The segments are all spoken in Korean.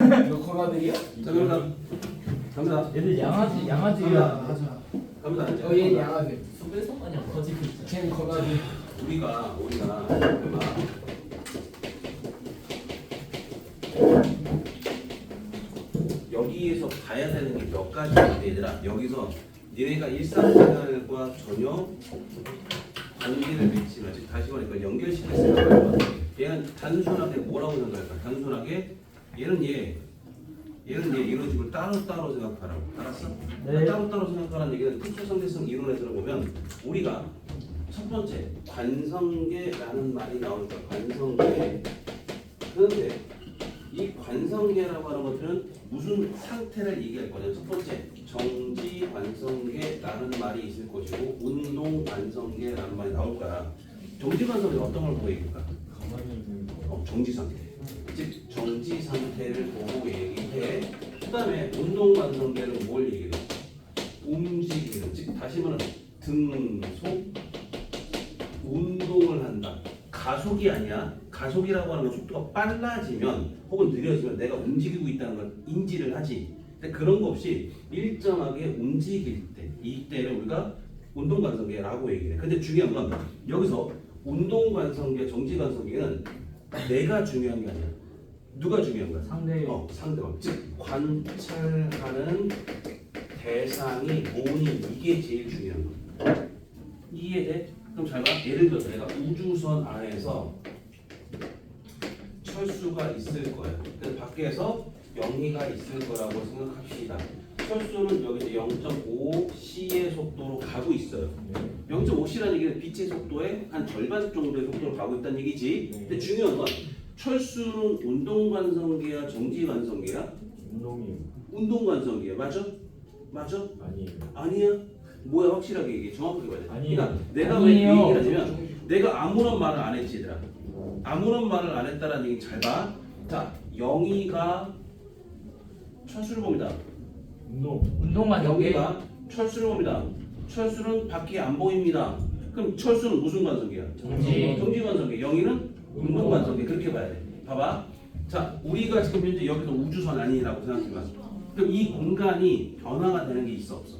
너 건아들이야? 자, 갑니다. 얘들 양아지야. 갑니다. 얘 양아들. 속에서 마냥 커지고 있어. 쟤는 건아들. 우리가 여기에서 봐야 되는 게 몇 가지인데 얘들아, 여기서 얘네가 일상생활과 전혀 관계를 맺지 마지. 다시 말하니까 연결시킬 생각을 해봐. 얘는 단순하게 뭐라고 생각할까? 단순하게 얘는 얘, 얘는 얘 이런 식으로 따로따로 생각하라고. 알았어? 네. 따로따로 생각하라는 얘기는 특수상대성 이론에서 보면 우리가 첫 번째 관성계라는 말이 나오니까 관성계. 그런데 이 관성계라고 하는 것들은 무슨 상태를 얘기할 거냐? 첫 번째 정지 관성계라는 말이 있을 것이고 운동 관성계라는 말이 나올 거야. 정지 관성계 어떤 걸 보고 얘기할까? 가만히 있는 거. 정지 상태. 즉 정지 상태를 보고 얘기해. 그다음에 운동 관성계는 뭘 얘기해? 움직이는. 즉 다시 말하면 등속 운동을 한다. 가속이 아니야. 가속이라고 하는 건 속도가 빨라지면 혹은 느려지면 내가 움직이고 있다는 걸 인지를 하지. 근데 그런 거 없이 일정하게 움직일 때 이때를 우리가 운동관성계라고 얘기해. 근데 중요한 건 여기서 운동관성계, 정지관성계는 내가 중요한 게 아니야. 누가 중요한 거야? 상대요. 상대방. 즉 관찰하는 대상이 뭐니 이게 제일 중요한 거야. 이해돼? 그럼 잘 봐. 예를 들어서 내가 우주선 안에서 철수가 있을 거야. 그래서 밖에서 영희가 있을 거라고 생각합시다. 철수는 여기서 0.5c의 속도로 가고 있어요. 0.5c라는 얘기는 빛의 속도의 한 절반 정도의 속도로 가고 있다는 얘기지. 근데 중요한 건 철수는 운동관성계야, 정지관성계야? 운동이 운동관성계야. 맞아? 맞아? 아니에요. 아니야? 뭐야? 확실하게 얘기해. 정확하게 봐야 돼. 아니에요. 그러니까 내가 아니에요. 왜 그 얘기를 하냐면 내가 아무런 말을 안 했지 얘들아. 아무런 말을 안 했다라는 얘기 잘 봐. 자, 영희가 철수를 봅니다. 운동만 영희가 철수를 봅니다. 철수는 밖에 안 보입니다. 그럼 철수는 무슨 관성계야? 정지 관성계. 영희는 운동 관성계. 그렇게 봐야 돼. 봐봐. 자, 우리가 지금 현재 여기서 우주선 아니라고 생각해봐. 그럼 이 공간이 변화가 되는 게 있어 없어?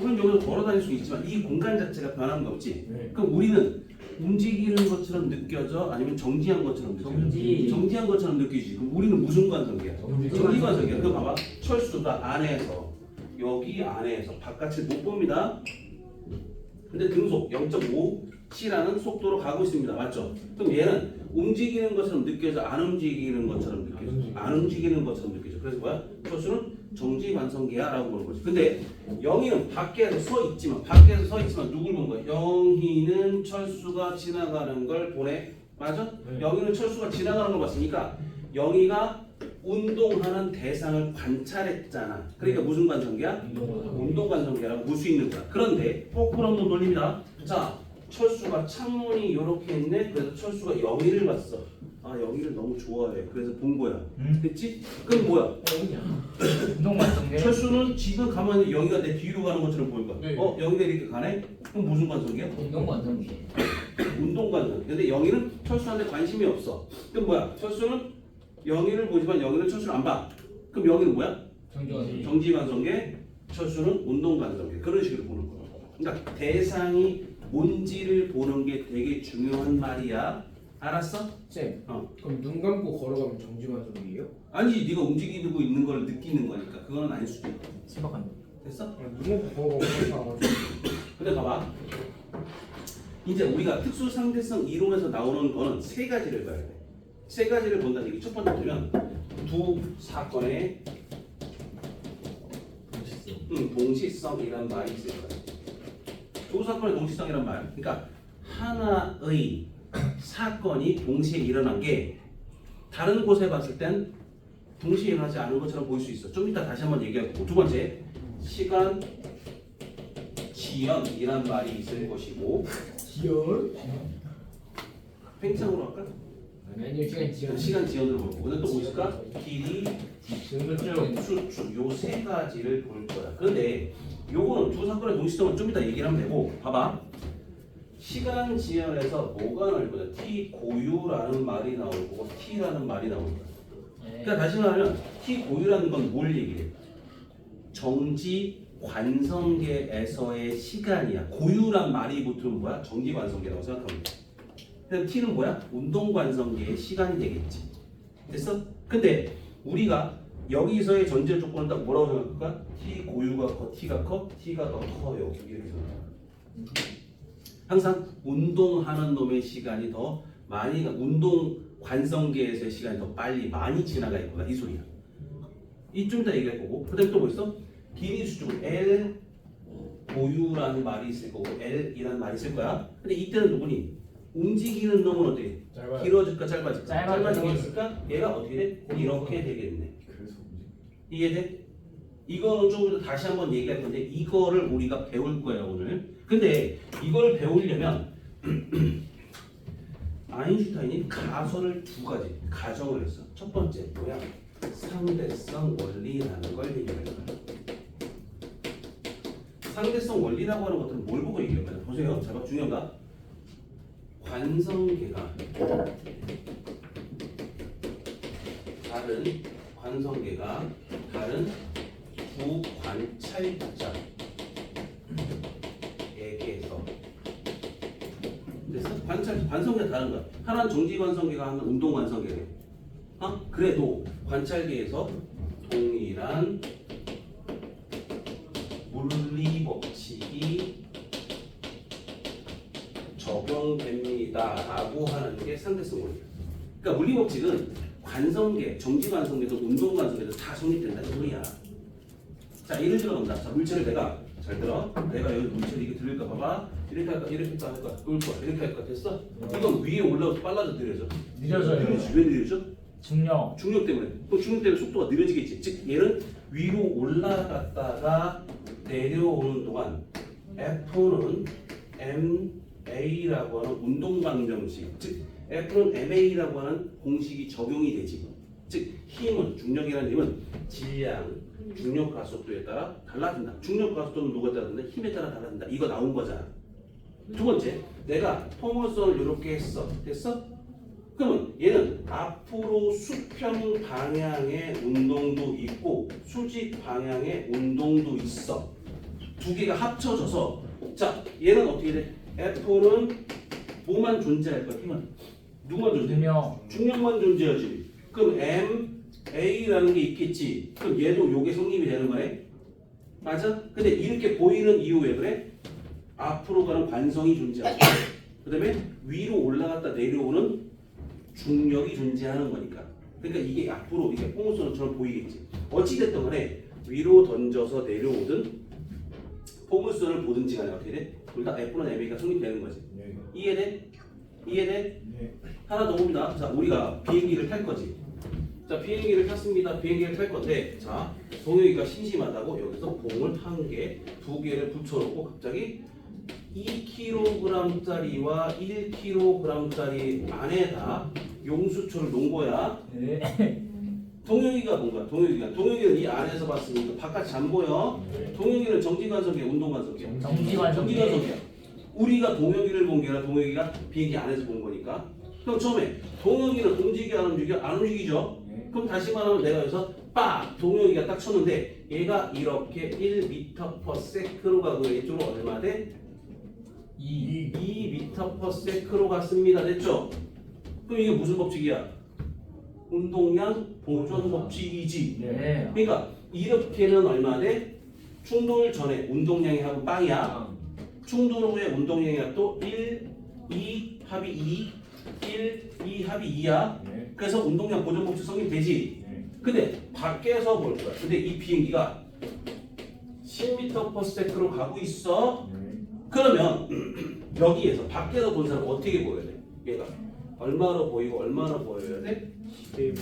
우리는 여기서 걸어 다닐 수 있지만 이 공간 자체가 변하는 거 없지? 네. 그럼 우리는 움직이는 것처럼 느껴져? 아니면 정지한 것처럼 느껴져? 정지한 것처럼 느끼지. 그럼 우리는 무슨 관성계야? 정지 관성계야. 그거 봐봐. 철수가 안에서 여기 안에서 바깥을 못 봅니다. 근데 등속 0.5c라는 속도로 가고 있습니다. 맞죠? 그럼 얘는 움직이는 것처럼 느껴져? 안 움직이는 것처럼 느껴져? 안 움직이는 것처럼 느껴져. 그래서 뭐야? 철수는 정지관성계야라고 보는 거지. 근데 영희는 밖에서 서 있지만 누굴 본 거야? 영희는 철수가 지나가는 걸 보네. 맞아? 네. 영희는 철수가 지나가는 걸 봤으니까 영희가 운동하는 대상을 관찰했잖아. 그러니까 무슨 관성계야? 운동관성계라고 볼 수 있는 거야. 그런데 거꾸로 한번 돌립니다. 자, 철수가 창문이 이렇게 있네. 그래서 철수가 영희를 봤어. 아, 영희를 너무 좋아해. 그래서 본 거야. 됐지? 그럼 뭐야? 운동만 정해. 철수는 지금 가만히 영희가 내 뒤로 가는 것처럼 보일 거야. 네. 영희가 이렇게 가네? 그럼 무슨 관성계야? 운동만 정해. 운동관성. 근데 영희는 철수한테 관심이 없어. 그럼 뭐야? 철수는 영희를 보지만 영희는 철수를 안 봐. 그럼 영희는 뭐야? 정지관성계, 철수는 운동관성계. 그런 식으로 보는 거야. 그러니까 대상이 뭔지를 보는 게 되게 중요한 말이야. 알았어? 쌤. 어. 그럼 눈 감고 걸어가면 정지관성이에요? 아니지, 네가 움직이고 있는 걸 느끼는 거니까 그거는 아닐 수도 있고. 신박한. 됐어? 눈 감고 걸어가면 근데 봐봐. 이제 우리가 특수 상대성 이론에서 나오는 거는 세 가지를 봐야 돼. 세 가지를 본다는 얘기. 첫 번째 보면 두 사건의 동시성이란 말이 있을 거야. 두 사건의 동시성이란 말. 그러니까 하나의 사건이 동시에 일어난 게 다른 곳에 봤을 땐 동시에 일어나지 않은 것처럼 보일 수 있어. 좀 이따 다시 한번 얘기할 거고. 두 번째, 시간 지연이란 말이 있을 것이고. 지연? 팽창으로 할까? 아니요, 시간 지연. 시간 지연을 볼 거고. 근데 또 뭐 있을까? 길이, 수축. 요 세 가지를 볼 거야. 그런데 요거는 두 사건의 동시성은 좀 이따 얘기를 하면 되고. 봐봐. 시간 지연에서 뭐가 나올 거야? t 고유라는 말이 나올 거고 t라는 말이 나올 거야. 그러니까 다시 말하면 T 고유라는 건 뭘 얘기해? 정지 관성계에서의 시간이야. 고유란 말이 붙으면 뭐야? 정지 관성계라고 생각하면 돼. 그럼 T는 뭐야? 운동 관성계의 시간이 되겠지. 됐어? 근데 우리가 여기서의 전제 조건을 딱 뭐라고 생각할까? T 고유가 커, T가 커, T가 더 커요. 이렇게 생각해. 항상 운동하는 놈의 시간이 더 많이, 운동 관성계에서의 시간이 더 빨리 많이 지나가 있구나 이 소리야. 이좀 이따 얘기할 거고. 그다음에 또 뭐 있어? 길이 수축은 L 고유라는 말이 있을 거고 L이라는 말이 있을 거야. 근데 이때는 누구니? 움직이는 놈은 어때? 짧아요. 길어질까 짧아질까? 짧아지겠어. 짧아지겠을까? 얘가 어떻게 돼? 이렇게 되겠네. 그래서 이해돼? 이거는 좀 이따 다시 한번 얘기할 건데 이거를 우리가 배울 거야 오늘. 근데 이걸 배우려면 아인슈타인이 가설을 두 가지 가정을 했어. 첫 번째 뭐야? 상대성 원리라는 걸 얘기할 거야. 상대성 원리라고 하는 것들은 뭘 보고 얘기할 거야? 보세요. 자, 중요한가? 관성계가 다른 두 관찰자에게서 관성계가 다른 거야. 하나는 정지 관성계가 하나는 운동 관성계래. 그래도 관찰계에서 동일한 물리 법칙이 적용됩니다라고 하는 게 상대성 원리야. 그러니까 물리 법칙은 관성계, 정지 관성계도 운동 관성계도 다 성립된다는 소리야. 자, 예를 들어 본다. 자, 물체를 내가 잘 들어. 내가 여기 물체를 이렇게 들을까 봐봐. 이렇게 할까, 이렇게 할까, 올 거야. 이렇게 할까, 됐어? 이건 위에 올라가서 빨라져, 느려져. 느려져요. 느려지. 왜 느려져? 중력. 중력 때문에. 또 중력 때문에 속도가 느려지겠지. 즉 얘는 위로 올라갔다가 내려오는 동안 F는 MA라고 하는 운동 방정식, 즉 F는 MA라고 하는 공식이 적용이 되지. 즉 힘은, 중력이라는 힘은 질량, 중력 가속도에 따라 달라진다. 중력 가속도는 누구에 따라 다른다? 힘에 따라 달라진다. 이거 나온 거잖아. 두 번째, 내가 포물선을 이렇게 했어. 됐어? 그러면 얘는 앞으로 수평 방향의 운동도 있고 수직 방향의 운동도 있어. 두 개가 합쳐져서 자 얘는 어떻게 돼? F는 뭐만 존재할 거야? 힘은 누구만 존재해? 중력. 중력만 존재하지. 그럼 MA라는 게 있겠지. 그럼 얘도 요게 성립이 되는 거네. 맞아? 근데 이렇게 보이는 이유 왜 그래? 앞으로 가는 관성이 존재하고 그 다음에 위로 올라갔다 내려오는 중력이 존재하는 거니까. 그러니까 이게 앞으로 이게 포물선처럼 보이겠지. 어찌됐든 간에 위로 던져서 내려오든 포물선을 보든지 간에 어떻게 돼? 둘 다 F는 MA가 성립되는 거지. 네. 이해돼? 이해돼? 네. 하나 더 봅니다. 자, 우리가 비행기를 탈 거지. 자, 비행기를 탔습니다. 비행기를 탈 건데, 자, 동혁이가 심심하다고 여기서 봉을 한 개, 두 개를 붙여놓고 갑자기 2kg짜리와 1kg짜리 안에다 용수초를 놓은 거야. 네. 동혁이가 뭔가? 동혁이는 이 안에서 봤으니까 바깥이 안 보여. 네. 동혁이는 정지관성계, 운동관성계. 정지관성계. 정지관성계. 우리가 동혁이를 본 게 아니라 동혁이가 비행기 안에서 본 거니까. 그럼 처음에 동혁이는 움직여 안 움직여? 안 움직이죠. 네. 그럼 다시 말하면 내가 여기서 빡! 동혁이가 딱 쳤는데 얘가 이렇게 1m/s로 가고 이쪽으로 얼마 돼? 2m/s로 갔습니다. 됐죠? 그럼 이게 무슨 법칙이야? 운동량 보존 법칙이지. 네. 그러니까 이렇게는 얼마 돼? 충돌 전에 운동량이 합은 빵이야. 충돌 후에 운동량이 합도 1, 2 합이 2, 1, 2 합이 2야. 네. 그래서 운동량 보존 법칙 성립되지. 네. 근데 밖에서 볼 거야. 근데 이 비행기가 10m/s로 가고 있어. 네. 그러면 여기에서 밖에서 본 사람 어떻게 보여야 돼? 얘가 얼마로 보이고 얼마로 보여야 돼? 11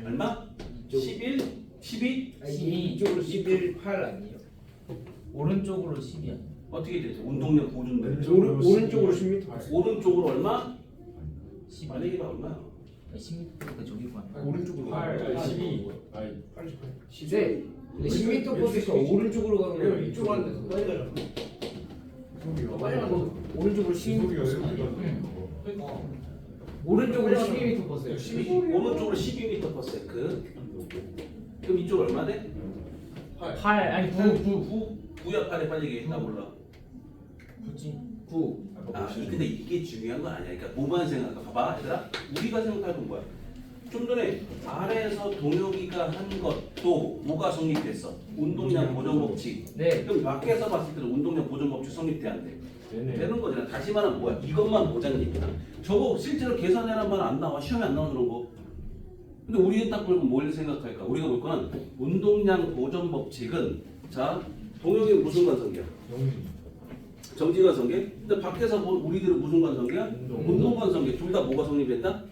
얼마? 11? 12? 아니 12. 이쪽으로 11, 8 아니에요? 오른쪽으로 10이야. 어떻게 되죠? 운동량 보존돼. 오른쪽으로 10m. 오른쪽으로 얼마? 10. 만약에 얼마야? 10m가 저기 봐. 오른쪽으로 8, 12. 88. 10. 근데 10m 버스가 오른쪽으로 가는 거예요? 이쪽으로 하는 데서 빨리 가요. 오른쪽으로 10m 버스가 아니에요? 오른쪽으로 12m/s. 오른쪽으로 12m/s. 그럼 이쪽 얼마 돼? 8 아니 9 9야 8에 빨리 얘기해. 나 몰라. 9지 9. 근데 이게 중요한 건 아니야. 그러니까 뭐만 생각해. 봐봐, 얘들아. 우리가 생각할 건 뭐야? 좀 전에 아래에서 동혁이가 한 것도 뭐가 성립됐어? 운동량 보존 법칙. 네. 그럼 밖에서 봤을 때는 운동량 보존 법칙 성립돼 안 돼? 되는 거잖아. 다시 말하면 뭐야? 이것만 보자는 얘기야. 저거 실제로 계산해란 말 안 나와. 시험에 안 나오는 거. 근데 우리는 딱 보고 뭘 생각할까? 우리가 볼 거는 운동량 보존 법칙은 자 동혁이 무슨 관성이야? 정지관 성계? 근데 밖에서 우리들은 무슨 관성계야? 운동 관성계. 둘 다 뭐가 성립됐다?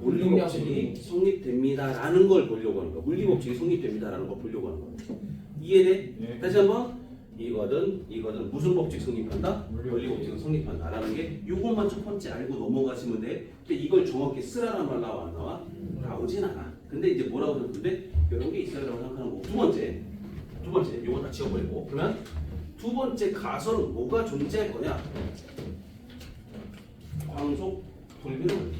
물리 법칙이 성립됩니다라는 걸 보려고 하는 거야. 물리 법칙이 성립됩니다라는 걸 보려고 하는 거야. 이해돼? 네. 다시 한번 이거든 무슨 법칙 성립한다? 물리 법칙 성립한다라는 게 이것만 첫 번째 알고 넘어가시면 돼. 근데 이걸 정확히 쓰라는 말 나와 안 나와? 나오진 않아. 근데 이제 뭐라고 생각하는데 이런 게 있어야라고 생각하는 거고. 두 번째 이거 다 지워버리고 그러면 두 번째 가설은 뭐가 존재할 거냐? 광속 불변 원리.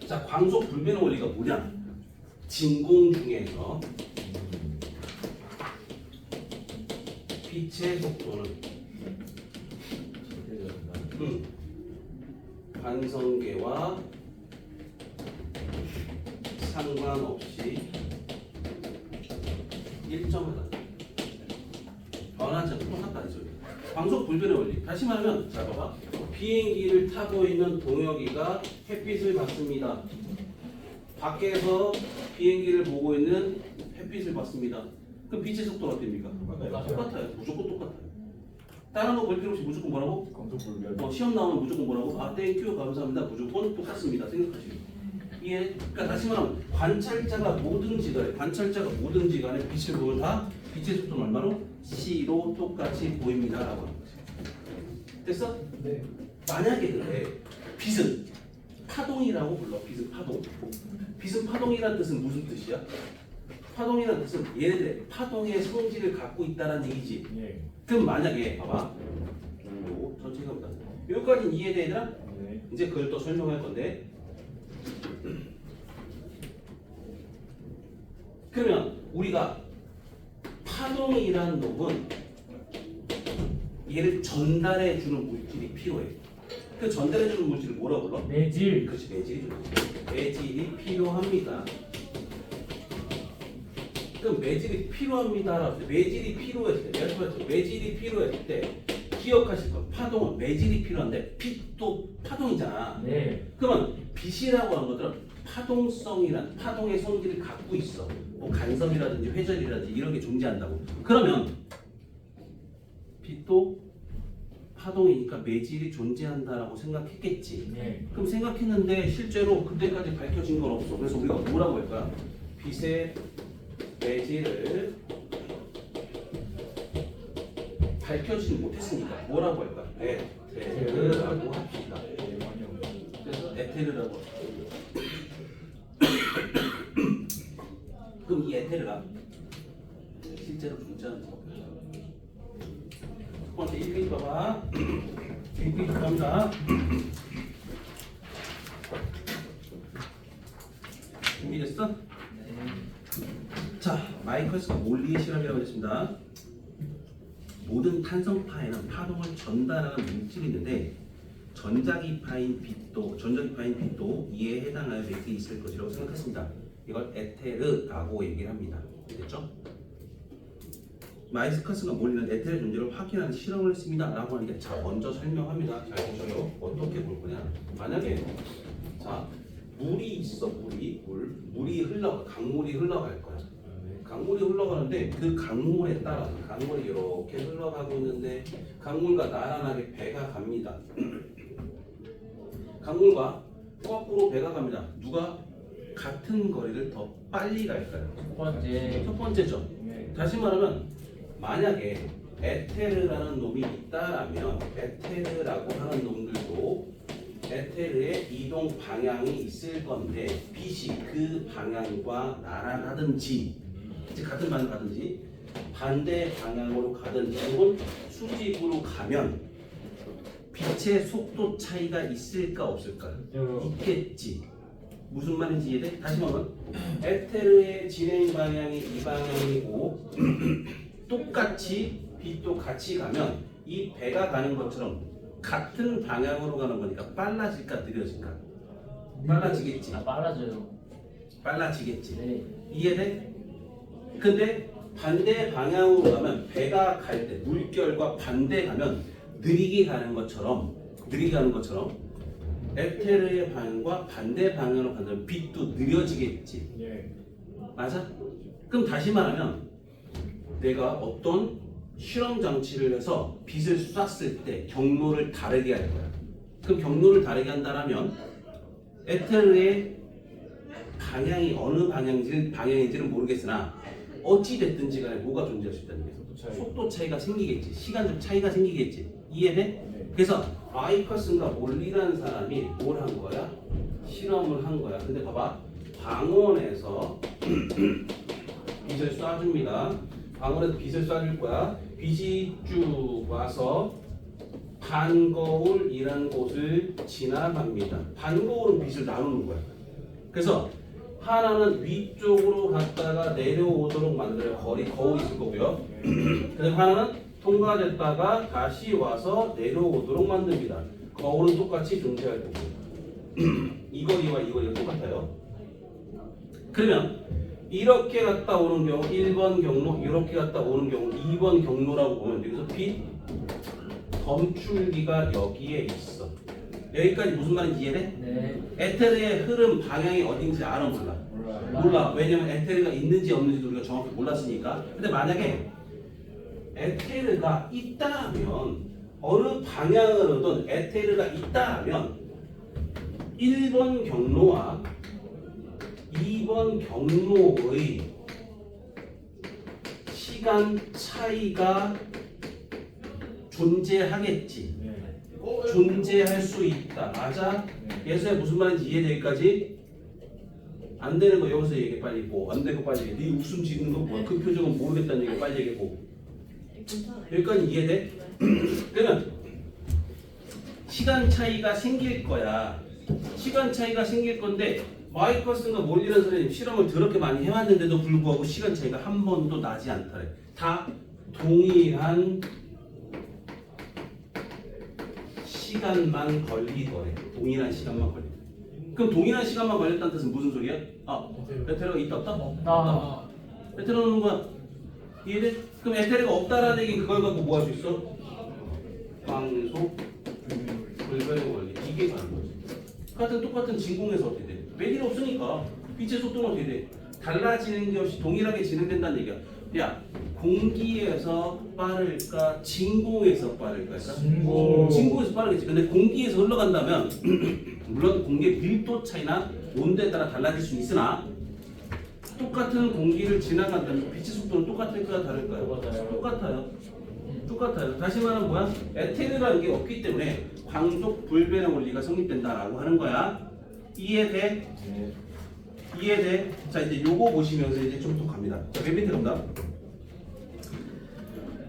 자, 광속 불변 원리가 뭐냐? 진공 중에서 빛의 속도는 관성계와 상관없이 일정하다. 변하지 않고 똑같다 이 소리. 광속 불변의 원리. 다시 말하면 자 봐봐. 비행기를 타고 있는 동혁이가 햇빛을 받습니다. 밖에서 비행기를 보고 있는 햇빛을 받습니다. 그럼 빛의 속도가 어떻습니까? 똑같아요. 무조건 똑같아요. 다른 거 볼 필요 없이 무조건 뭐라고? 시험 나오면 무조건 뭐라고? 아 땡큐 감사합니다. 무조건 똑같습니다. 생각하시고. 예. 그러니까 다시 말하면 관찰자가 뭐든지 간에 빛을 보면 다 빛의 속도는 얼마로? C로 똑같이 보입니다라고 하는 거지. 됐어? 네. 만약에 근데 빛은 파동이라고 불러. 빛은 파동. 빛은 파동이라는 뜻은 무슨 뜻이야? 파동이라는 뜻은 얘네들 파동의 성질을 갖고 있다는 얘기지. 예. 그럼 만약에 봐봐. 요거 전체가 보다. 여기까지는 이해돼 얘들아? 네. 이제 그걸 또 설명할 건데. 그러면 우리가 파동이라는 놈은 얘를 전달해 주는 물질이 필요해. 그 전달해 주는 물질을 뭐라고 불러? 매질 그렇지, 매질이 필요합니다. 그럼 매질이 필요합니다. 매질이 필요했을 때, 내가 말했죠. 매질이 필요했을 때 기억하실 거. 파동은 매질이 필요한데 빛도 파동이잖아. 네. 그러면 빛이라고 하는 것들은 파동성이란 파동의 성질을 갖고 있어. 뭐 간섭이라든지 회전이라든지 이런 게 존재한다고. 그러면 빛도 파동이니까 매질이 존재한다라고 생각했겠지. 네. 그럼 생각했는데 실제로 그때까지 밝혀진 건 없어. 그래서 우리가 뭐라고 할까? 빛의 매질을 밝혀지지 못했으니까 뭐라고 할까? 에테르라고 합시다. 그래서 에테르라고 합시다. 그럼 이 에테르가 실제로 존재하는 거. 첫 번째 1페이지 봐봐. 1페이지 갑니다. 준비됐어? 네. 자, 마이클스가 몰리의 실험이라고 했습니다. 모든 탄성파에는 파동을 전달하는 물질이 있는데 전자기파인 빛도 이에 해당하여 맥이 있을 것이라고 생각했습니다. 이걸 에테르라고 얘기를 합니다. 됐죠? 마이스커스가 몰리는 에테르 존재를 확인하는 실험을 했습니다. 라고 하는데 자, 먼저 설명합니다. 잘 보셔요. 어떻게 볼 거냐? 만약에 자, 물이 있어. 물이 흘러 강물이 흘러갈 거야. 강물이 흘러가는데 그 강물에 따라 강물이 이렇게 흘러가고 있는데 강물과 나란하게 배가 갑니다. 강물과 거꾸로 배가 갑니다. 누가 같은 거리를 더 빨리 갈까요? 첫 번째죠. 네. 다시 말하면 만약에 에테르라는 놈이 있다라면 에테르라고 하는 놈들도 에테르의 이동 방향이 있을 건데 빛이 그 방향과 나란하든지 이제 같은 방향 가든지 반대 방향으로 가든 혹은 수직으로 가면 빛의 속도 차이가 있을까 없을까? 있겠지. 무슨 말인지 이해돼? 다시 말하면 에테르의 진행 방향이 이 방향이고 똑같이 빛도 같이 가면 이 배가 가는 것처럼 같은 방향으로 가는 거니까 빨라질까 느려질까? 빨라지겠지. 빨라져요. 빨라지겠지. 네. 이해돼? 근데 반대 방향으로 가면 배가 갈 때 물결과 반대 가면 느리게 가는 것처럼 에테르의 방향과 반대 방향으로 가면 빛도 느려지겠지. 맞아? 그럼 다시 말하면 내가 어떤 실험 장치를 해서 빛을 쐈을 때 경로를 다르게 할 거야. 그럼 경로를 다르게 한다면 에테르의 방향이 어느 방향인지는 모르겠으나 어찌 됐든지 간에 뭐가 존재할 수 있다는 거예요. 속도 차이가 생기겠지. 시간적 차이가 생기겠지. 이해돼? 그래서 마이커슨과 몰리라는 사람이 뭘 한 거야? 실험을 한 거야. 근데 봐봐. 광원에서 빛을 쏴줍니다. 광원에서 빛을 쏴줄 거야. 빛이 쭉 와서 반거울이라는 곳을 지나갑니다. 반거울은 빛을 나누는 거야. 그래서 하나는 위쪽으로 갔다가 내려오도록 만들어요. 거울이 있을 거고요. 그리고 하나는 통과됐다가 다시 와서 내려오도록 만듭니다. 거울은 똑같이 존재할 거고요. 이 거리와 이 거리가 똑같아요. 그러면 이렇게 갔다 오는 경우 1번 경로, 이렇게 갔다 오는 경우 2번 경로라고 보면 여기서 빛 검출기가 여기에 있어. 여기까지 무슨 말인지 이해돼? 네. 에테르의 흐름 방향이 어딘지 알아 몰라? 몰라. 왜냐면 에테르가 있는지 없는지도 우리가 정확히 몰랐으니까. 근데 만약에 에테르가 있다면 어느 방향으로든 에테르가 있다면 1번 경로와 2번 경로의 시간 차이가 존재하겠지. 존재할 수 있다. 맞아? 예수야 무슨 말인지 이해되기까지? 안 되는 거 여기서 얘기해 빨리. 뭐 안 되고 빨리 얘기해. 네 웃음 짓는 거 뭐야? 그 표정은 모르겠다는 얘기 빨리 얘기해. 여기까지 이해돼? 그러면 시간 차이가 생길 거야. 시간 차이가 생길 건데 마이커슨과 몰리라는 선생님 실험을 더럽게 많이 해왔는데도 불구하고 시간 차이가 한 번도 나지 않더래. 다 동일한 시간만 걸리더래. 동일한 시간만 걸리더래. 그럼 동일한 시간만 걸렸다는 뜻은 무슨 소리야? 에테르가 있다 없다? 없다. 에테르가 없는 거야. 이해돼? 그럼 에테르가 없다라는 얘기는 그걸 갖고 뭐 할 수 있어? 광속 불변의 원리. 이게 가는 거지. 똑같은 진공에서 어떻게 돼? 매일 없으니까 빛의 속도는 어떻게 돼? 달라지는 게 없이 동일하게 진행된다는 얘기야. 야, 공기에서 빠를까? 진공에서 빠를까? 진공에서 빠르겠지. 근데 공기에서 흘러간다면 물론 공기의 밀도 차이나 온도에 따라 달라질 수 있으나 똑같은 공기를 지나간다면 빛의 속도는 똑같을까 다를까요? 똑같아요. 다시 말하면 뭐야? 에테르라는 게 없기 때문에 광속 불변의 원리가 성립된다라고 하는 거야. 이해돼? 이해돼? 자 이제 요거 보시면서 이제 좀 더 갑니다. 자, 맨 밑에 갑니다.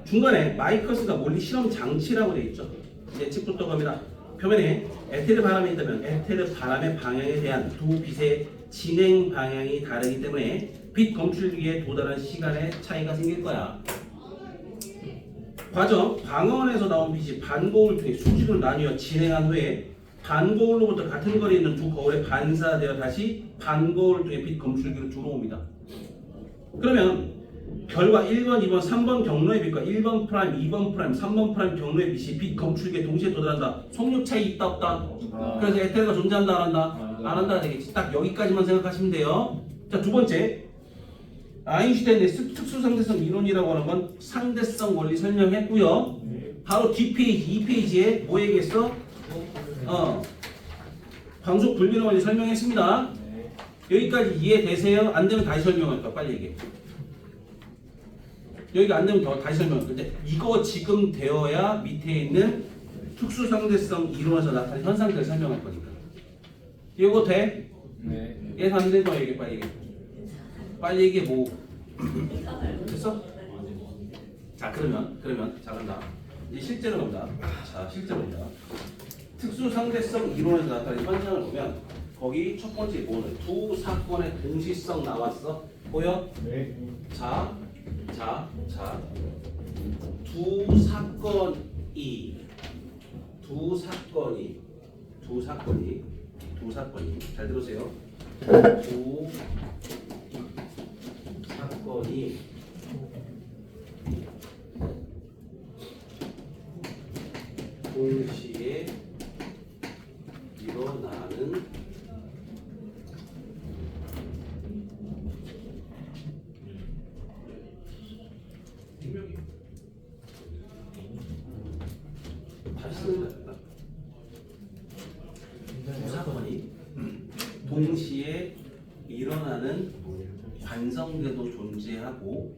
중간에 마이커스가 몰리 실험 장치라고 되어 있죠. 예측부터 갑니다. 표면에 에테르 바람이 있다면 에테르 바람의 방향에 대한 두 빛의 진행 방향이 다르기 때문에 빛 검출기에 도달한 시간의 차이가 생길 거야. 과정, 광원에서 나온 빛이 반거울 중에 수직으로 나뉘어 진행한 후에 반거울로부터 같은 거리에 있는 두 거울에 반사되어 다시 반거울 중에 빛 검출기로 들어옵니다. 그러면 결과 1번, 2번, 3번 경로의 빛과 1번 프라임, 2번 프라임, 3번 프라임 경로의 빛이 빛 검출기에 동시에 도달한다. 속력 차이 있다 없다? 그래서 에테르가 존재한다 안 한다? 안 한다 되겠지. 딱 여기까지만 생각하시면 돼요. 자, 두 번째. 아인슈타인의 특수상대성 이론이라고 하는 건 상대성 원리 설명했고요. 바로 뒷페이지, 2페이지에 뭐 얘기했어? 광속 불변의 원리 설명했습니다. 여기까지 이해되세요? 안 되면 다시 설명할까? 빨리 얘기해. 여기가 안 되면 더 다시 설명할 건데 이거 지금 되어야 밑에 있는 특수상대성 이론에서 나타난 현상들을 설명할 거니까. 이거 돼? 네. 얘도 안 되는 거야. 얘기해. 빨리 얘기해. 빨리 얘기해. 뭐 됐어? 자 그러면 잘한다. 이제 실제로 간다. 자 실제로입니다. 특수 상대성 이론에서 나타낸 현상을 보면 거기 첫 번째 뭐는 두 사건의 동시성 나왔어. 보여? 네. 자, 두 사건이 잘 들으세요. 두 사건이 동시에 일어나는 다시 쓰는 거야. 두 사건이 동시에 일어나는 관성계도 존재하고,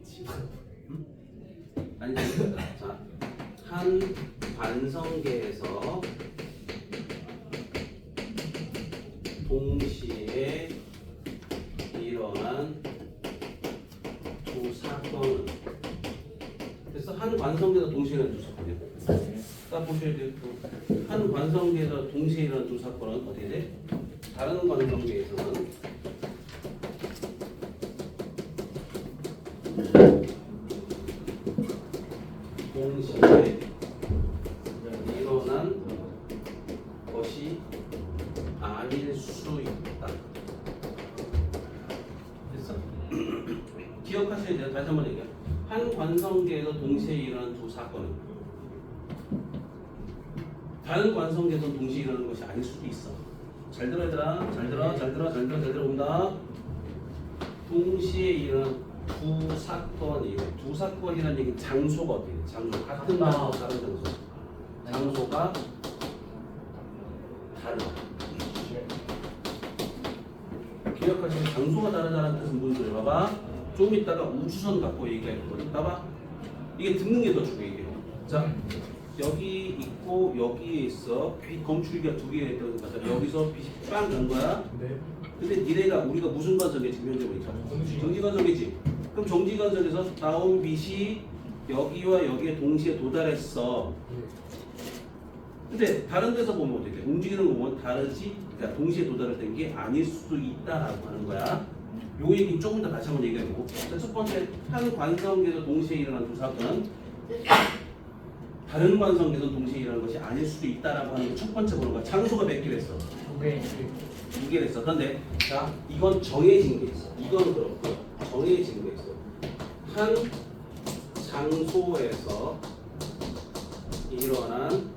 아니, 자, 한 관성계에서 동시에 일어난 두 사건은, 그래서 한 관성계에서 동시에 일어난 두 사건이야. 딱 보셔야 돼요. 한 관성계에서 동시에 일어난 두 사건은 어떻게 돼? 다른 관성계에서는 동시에 일어난 것이 아닐 수 있다. 됐어? 기억하셔야 돼요. 다시 한번 얘기해요. 한 관성계에서 동시에 일어난 두 사건은 다른 관성계에서 동시에 일어나는 것이 아닐 수도 있어. 잘 들어 얘들아. 잘 들어 본다. 동시에 일어난 두 사건이고, 두 사건이라는 얘기는 장소가 어떻게 돼? 장소 같은 장소, 다른 장소. 장소가 다르다. 기억하시면 장소가 다르다는 뜻은 무슨 소리야? 봐봐. 좀 이따가 우주선 갖고 얘기할 거거든. 봐봐. 이게 듣는 게 더 중요해. 자, 여기 있고 여기에 있어. 빛 검출기가 두 개가 있다고 생각하자. 여기서 빛이 빵 간 거야. 네. 근데 니네가 우리가 무슨 관성에 지금 현재 보니까 정지 관성이지. 그럼 정지 관성에서 나온 빛이 여기와 여기에 동시에 도달했어. 근데 다른 데서 보면 어떻게 돼? 움직이는 거 보면 다르지. 그러니까 동시에 도달했던 게 아닐 수도 있다라고 하는 거야. 요 얘기 조금 더 다시 한번 얘기해보고. 첫 번째, 한 관성계에서 동시에 일어난 두 사건은 다른 관성계에서 동시에 일어나는 것이 아닐 수도 있다라고 하는 게 첫 번째 보는 거야. 장소가 몇 개를 했어? 네. 2개를 했어. 그런데 자, 이건 정해진 게 있어. 이건 그렇고 정해진 게 있어. 한 장소에서 일어난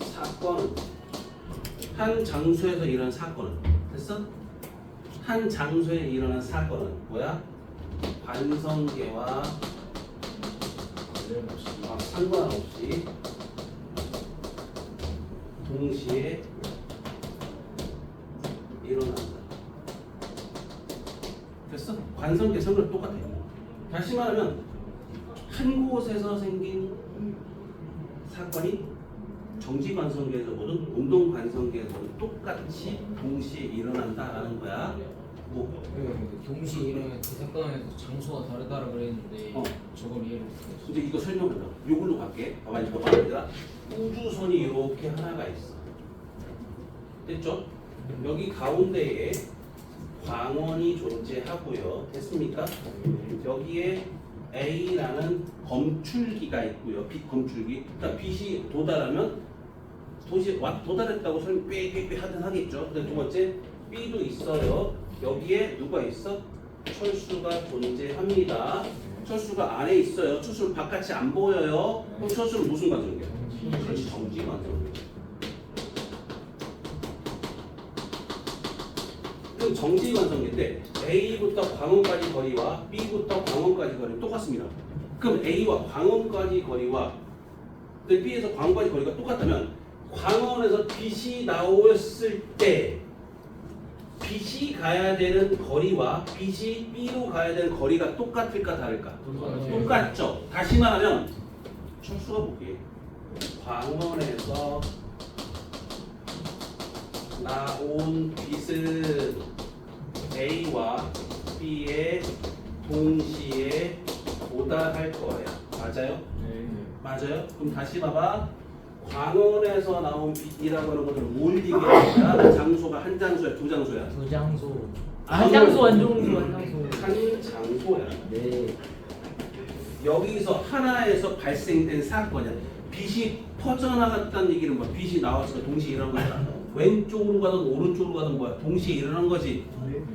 사건은 한 장소에서 일어난 사건은 됐어? 한 장소에 일어난 사건은 뭐야? 관성계와 상관없이 동시에 일어난다. 됐어? 관성계 성격 똑같아. 다시 말하면 한 곳에서 생긴 사건이 정지 관성계에서 보든 운동 관성계에서 보든 똑같이 동시에 일어난다라는 거야. 뭐? 동시에 일어나는 두 사건에서 장소가 다르다고 그랬는데 저걸 이해를 못했어. 이제 이거 설명한다. 요걸로 갈게. 봐봐, 이거 봐봐. 우주선이 이렇게 하나가 있어. 됐죠? 여기 가운데에 광원이 존재하고요. 됐습니까? 여기에 A라는 검출기가 있고요. 빛 검출기. 그러니까 빛이 도달하면 도달했다고 설명 빽빽빽 하든 하겠죠. 근데 두 번째 B도 있어요. 여기에 누가 있어? 철수가 존재합니다. 철수가 안에 있어요. 철수는 바깥이 안 보여요. 그럼 철수는 무슨 관성이야? 그렇지, 정지 관성. 그럼 정지 관성인데 A부터 광원까지 거리와 B부터 광원까지 거리는 똑같습니다. 그럼 A와 광원까지 거리와 B에서 광원까지 거리가 똑같다면 광원에서 빛이 나왔을 때 빛이 가야 되는 거리와 빛이 B로 가야 되는 거리가 똑같을까 다를까? 똑같죠. 다시 말하면 철수가 보기에 광원에서 나온 빛은 A와 B에 동시에 도달할 거예요. 맞아요? 네. 맞아요? 그럼 다시 봐봐. 광원에서 나온 빛이라고 하는 것들은 뭘 얘기하냐? 장소가 한 장소야, 두 장소야? 두 장소. 한 장소 한 장소 한 장소. 한 장소야. 네. 여기서 하나에서 발생된 사건이야. 빛이 퍼져나갔다는 얘기는 뭐 빛이 나와서 동시에 일어난 거야. 왼쪽으로 가든 오른쪽으로 가든 뭐야 동시에 일어난 거지.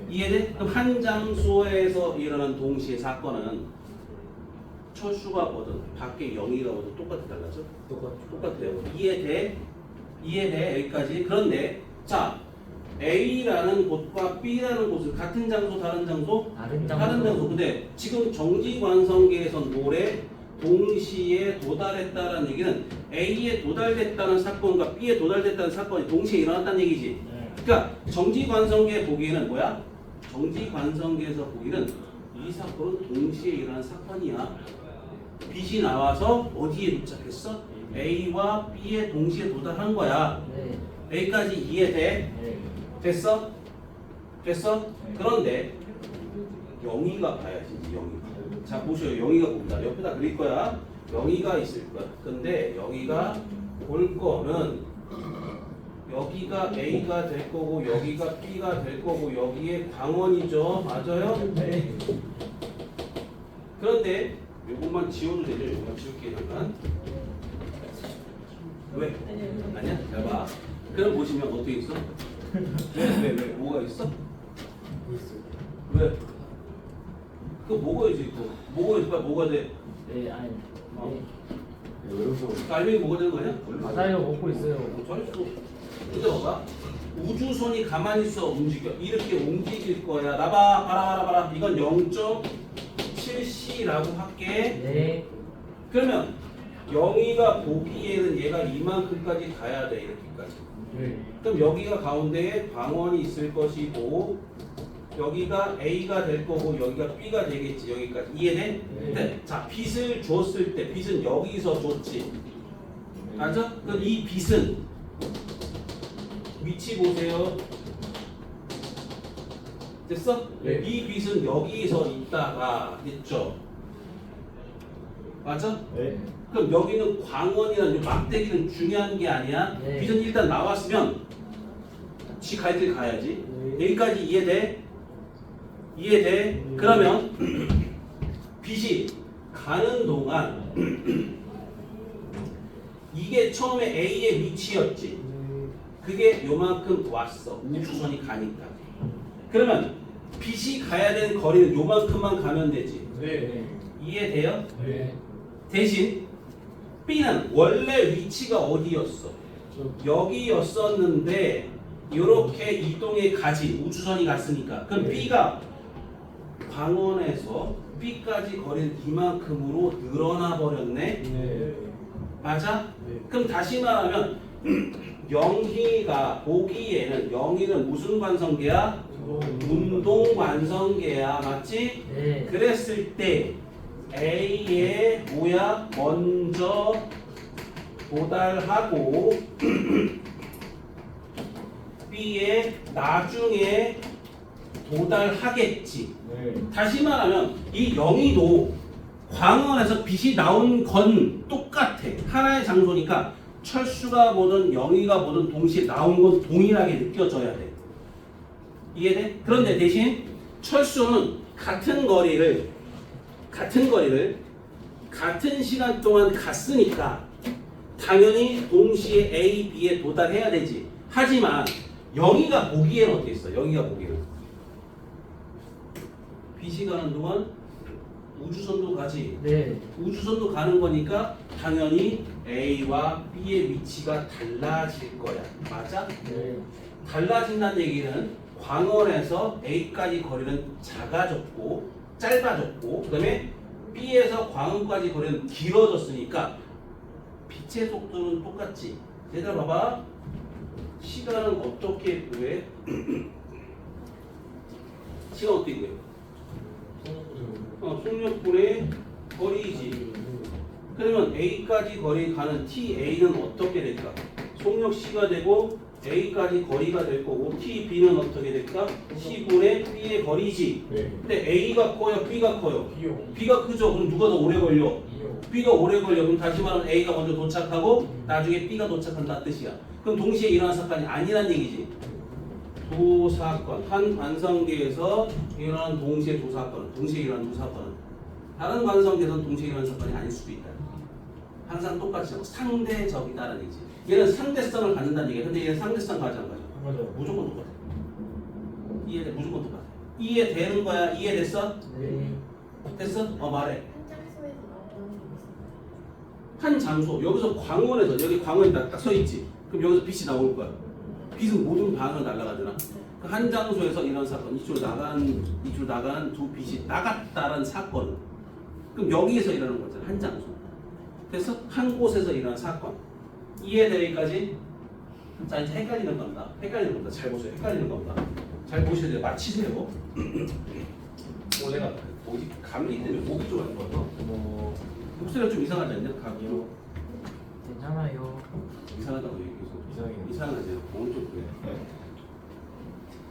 이해돼? 그럼 한 장소에서 일어난 동시에 사건은 철수가 뭐든 밖에 영희가 뭐든 똑같이 달라져? 똑같아요. 이해돼? 이해돼? 여기까지. 그런데 자 A라는 곳과 B라는 곳은 같은 장소 다른 장소? 다른 다른 장소. 근데 지금 정지관성계에선 뭐래? 동시에 도달했다는 얘기는 A에 도달됐다는 사건과 B에 도달됐다는 사건이 동시에 일어났다는 얘기지. 그러니까 정지관성계 보기에는 뭐야? 정지관성계에서 보기에는 이 사건은 동시에 일어난 사건이야. 빛이 나와서 어디에 도착했어? A와 B에 동시에 도달한 거야. 네. 여기까지 이해돼? 네. 됐어? 됐어? 그런데 영희가 봐야지. 영희가. 자 보셔요. 영희가 봅니다. 옆에다 그릴 거야. 영희가 있을 거야. 근데 영희가 볼 거는 여기가 A가 될 거고 여기가 B가 될 거고 여기에 광원이죠. 맞아요? 네. 그런데 요것만 지워도 되죠? 요것만 지울게 잠깐. 왜? 아니야? 잘 봐. 그럼 보시면 어떻게 있어? 왜? 뭐가 있어? 왜? 그거 먹어야지. 그거 먹어야지. 빨리 먹어야 돼. 네. 아니. 어. 네. 갈매기 먹어야 되는 거 아니야? 맞아요. 먹고 있어요. 잘했어. 근데 봐봐. 우주선이 가만히 있어 움직여. 이렇게 움직일 거야. 나봐. 봐라. 이건 0.7c라고 할게. 네. 그러면 영희가 보기에는 얘가 이만큼까지 가야 돼. 이렇게까지. 네. 그럼 여기가 가운데에 광원이 있을 것이고 여기가 A가 될 거고 여기가 B가 되겠지. 여기까지. 이해돼? 네. 근데 자 빛을 줬을 때 빛은 여기서 줬지. 맞아? 그럼 이 빛은 위치 보세요. 됐어? 네. 이 빛은 여기서 있다가 됐죠? 맞아? 네. 그럼 여기는 광원이라는 막대기는 중요한 게 아니야. 네. 빛은 일단 나왔으면 지 갈 길 가야지. 네. 여기까지 이해돼? 이해돼? 네. 그러면 빛이 가는 동안 이게 처음에 A의 위치였지. 그게 요만큼 왔어. 우주선이 가니까. 그러면 빛이 가야 되는 거리는 요만큼만 가면 되지. 네. 이해돼요? 네. 대신 B는 원래 위치가 어디였어? 여기였었는데 이렇게 이동해 가지. 우주선이 갔으니까. 그럼 B가 광원에서 B까지 거리는 이만큼으로 늘어나 버렸네. 네. 맞아? 네. 그럼 다시 말하면 영희가 보기에는 영희는 무슨 관성계야? 운동 관성계야. 맞지? 네. 그랬을 때 A에 뭐야? 먼저 도달하고 B에 나중에 도달하겠지. 네. 다시 말하면 이 영희도 광원에서 빛이 나온 건 똑같아. 하나의 장소니까 철수가 뭐든 영희가 뭐든 동시에 나온 건 동일하게 느껴져야 돼. 이해돼? 그런데 대신 철수는 같은 거리를 같은 시간 동안 갔으니까 당연히 동시에 A, B에 도달해야 되지. 하지만 영희가 보기에는 어떻게 있어? 영희가 보기에는 빛이 가는 동안 우주선도 가지. 네. 우주선도 가는 거니까 당연히 A와 B의 위치가 달라질 거야. 맞아? 네. 달라진다는 얘기는 광원에서 A까지 거리는 작아졌고 짧아졌고 그다음에 B에서 광원까지 거리는 길어졌으니까 빛의 속도는 똑같지. 얘들아 봐봐. 시간은 어떻게 구해? 시간 어떻게 구해? 속력분의 거리이지. 그러면 A까지 거리 가는 TA는 어떻게 될까? 속력 C가 되고 A까지 거리가 될 거고 T, B는 어떻게 될까? C분의 B의 거리지. 네. 근데 A가 커요, B가 커요. 비용. B가 크죠. 그럼 누가 더 오래 걸려? 비용. B가 오래 걸려. 그럼 다시 말하면 A가 먼저 도착하고 나중에 B가 도착한다는 뜻이야. 그럼 동시에 일어난 사건이 아니란 얘기지. 두 사건, 한 관성계에서 일어난 동시에 두 사건, 동시에 일어난 두 사건은 다른 관성계에서는 동시에 일어난 사건이 아닐 수도 있다. 항상 똑같이 하고 상대적이다라는 얘기지. 얘는 상대성을 갖는다는 얘기야. 근데 얘는 상대성 가지 안 가져. 맞아요. 무조건 똑같아. 이해돼? 무조건 똑같아. 이해되는 거야? 이해됐어? 네. 됐어? 말해. 현장소에서 나왔던 게 있어요. 한 장소, 여기서 광원에서, 여기 광원이 딱 서 있지. 그럼 여기서 빛이 나올 거야. 빛은 모든 방향으로 날아가잖아. 그 한 장소에서 일어난 사건, 이쪽으로 나가는 두 빛이 나갔다는 사건. 그럼 여기에서 일어나는 거잖아. 한 장소. 그래서 한 곳에서 일어난 사건. 이해돼 여기까지? 자 이제 헷갈리는 겁니다. 헷갈리는 겁니다. 잘 보세요. 헷갈리는 겁니다. 잘 보셔야 돼요. 맞히세요. 내가 뭐지 감기 때문에 목이 좀 안 좋아서 목소리가 좀 이상하지 않냐? 감기로 괜찮아요. 이상하다고 얘기해서 이상해요. 이상하지. 오늘 좀 그래.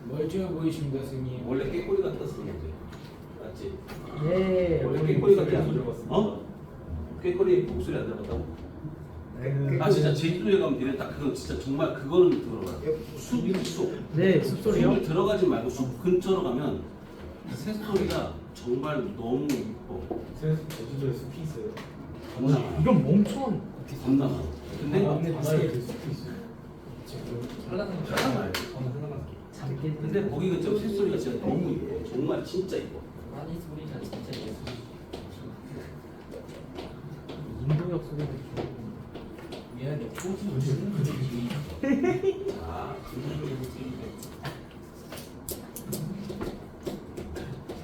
멀쩡해 보이십니다, 선생님. 원래 깨꼬리 같았었는데 맞지? 예. 원래 우리 깨꼬리 목소리 안 같았어. 들어봤습니다. 어? 깨꼬리 목소리 안 들어봤다고? 네. 아 진짜 제주도에 가면 니네 딱 그건 진짜 정말 그거는 들어봐. 숲. 네, 숲소리요? 숲을 들어가지 말고 숲 근처로 가면 새소리가 정말 너무 이뻐. 제주도에 숲이 있어요. 겁나 많아. 이런 멍청한 겁나 많아. 근데 근데 바다에 그 숲이 있어요. 지금 한라산 잠깐 말이야. 한라산. 잠깐. 근데 거기 근처 새소리가 진짜 너무 이뻐. 정말 진짜 이뻐. 아니 소리가 진짜 예술. 인도역 소리가 좀. 미안해, 포즈 주는 거 되게 자,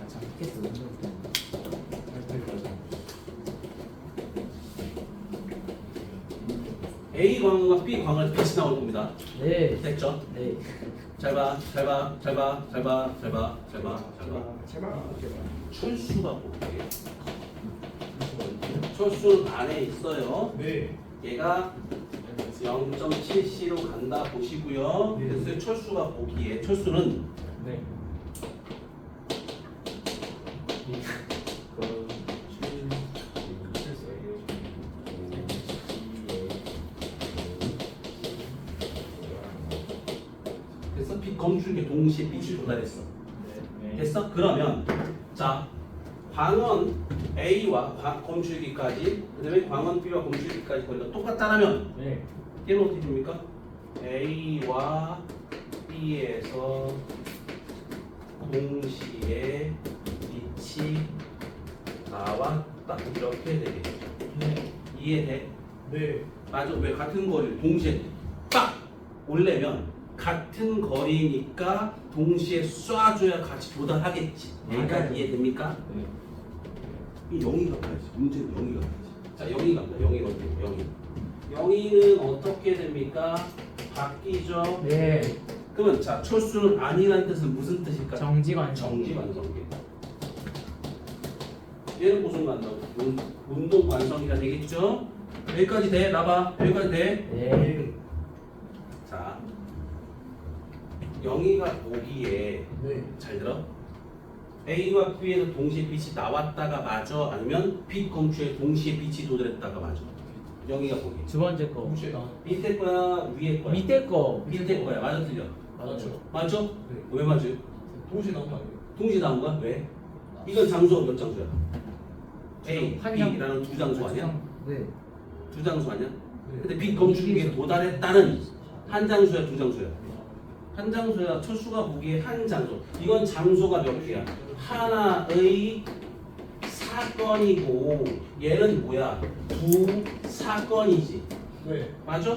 잠겠어. A 광과 B 광을 빛이 나올 겁니다. 네. 됐죠? 네. 잘 봐. 제발. 철수가 볼게요. 철수는 안에 있어요. 네. 얘가 0.7C로 간다 보시고요. 네. 그래서 철수가 보기에 철수는 네. 그래서 빛 검출기 동시에 빛이 도달했어. 됐어? 그러면 자 광원 A와 검출기까지 그다음에 광원 B와 검출기까지 거리가 똑같다면 네. 얘는 어떻게 됩니까? A와 B에서 동시에 빛이 나왔다 이렇게 되겠죠. 네. 이해돼? 네. 맞아. 왜 같은 거리를 동시에 빡 올려면 같은 거리니까 동시에 쏴줘야 같이 도달하겠지. 여기까지 이해됩니까? 네. 이 0이 가야지. 문제는 0이 가야지. 자, 0이 갑니다. 0이 어때요? 0이. 0이는 어떻게 됩니까? 바뀌죠. 네. 그러면 자, 철수는 아니라는 뜻은 무슨 뜻일까? 정지관. 정지관성계. 얘는 무슨 관성? 운동관성이가 되겠죠? 여기까지 돼? 나봐. 여기까지 돼? 네. 자, 영희가 보기에 네. 잘 들어. A와 B에서 동시에 빛이 나왔다가 맞아? 아니면 빛 검출에 동시에 빛이 도달했다가 맞아? 영희가 보기. 두 번째 거. 동시에. 밑에 거야? 위에 거야? 밑에 거. 밑에 거야. 맞아 틀려? 맞죠. 맞죠? 네. 왜 맞아요? 동시에 나온 거 아니에요? 동시에 나온 거야? 왜? 이건 장소가 몇 장소야? A, 한 장. B라는 두 장소 아니야? 네. 두 장소 아니야? 네. 근데 빛 검출기에 도달했다는 한 장소야, 두 장소야? 한 장소야. 철수가 보기에 한 장소. 이건 장소가 몇 개야? 하나의 사건이고 얘는 뭐야? 두 사건이지. 네. 맞아?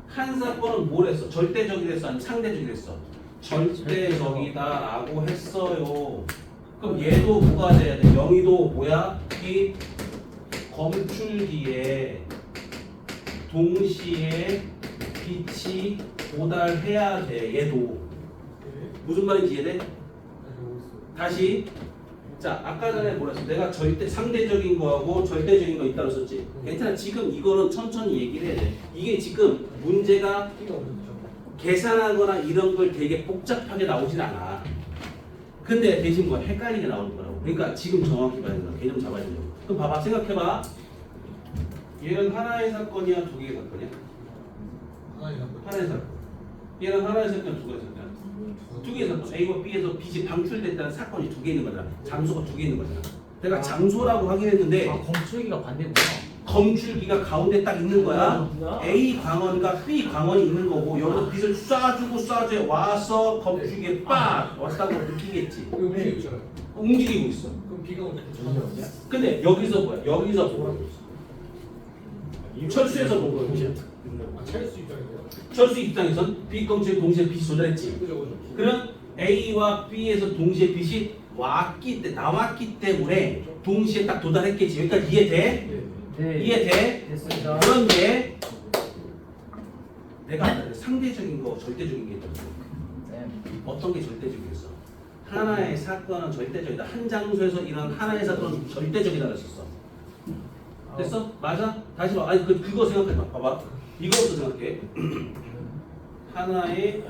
한 사건은 뭘 했어? 절대적이랬어? 아니면 상대적이랬어? 절대적이다라고 했어요. 그럼 얘도 뭐가 돼야 돼? 영희도 뭐야? 이 검출기에 동시에 빛이 도달해야 돼. 얘도 네. 무슨 말인지 이해돼? 알고 있어요. 다시 자 아까 전에 뭐랬어? 내가 절대 상대적인 거하고 절대적인 거 있다고 썼지. 괜찮아. 지금 이거는 천천히 얘기를 해야 돼. 이게 지금 문제가 띠가 어디죠? 계산하거나 이런 걸 되게 복잡하게 나오진 않아. 근데 대신 뭐 헷갈리게 나오는 거라고. 그러니까 지금 정확히 봐야 된다. 개념 잡아야 된다. 그럼 봐봐, 생각해봐. 얘는 하나의 사건이야, 두 개의 사건이야? 하나의 사건. 얘는 하나의 사건, 두 개의 사건. 두 개의 사건. A와 B에서 B이 방출됐다는 사건이 두 개 있는 거잖아. 장소가 두 개 있는 거잖아. 내가 장소라고 하긴 했는데 아 검출기가 반대구나. 검출기가 가운데 딱 있는 거야. A 광원과 B 광원이 있는 거고 여기서 빛을 쏴주고 와서 검출기에 빡 왔다고 느끼겠지. 움직이고 있어. 그럼 비가 오는 근데 여기서 뭐야? 여기서 뭐야? 철수에서 본 거야. 찰수 입장이에요. 철수 입장에선 B 검출기 동시에 빛이 쏟아냈지. 그죠. 그럼 A와 B에서 동시에 빛이 나왔기 때문에 동시에 딱 도달했겠지. 여기까지 이해돼? 네. 이해돼? 됐습니다. 그런데 내가 아까 상대적인 거 절대적인 게 있다고. 네. 어떤 게 절대적이겠어? 하나의 사건은 절대적이다. 한 장소에서 일어난 하나의 사건은 절대적이다 그랬었어. 됐어? 맞아? 다시 봐. 아니 그거 생각해 봐. 봐봐. 이거부터 생각해. 하나의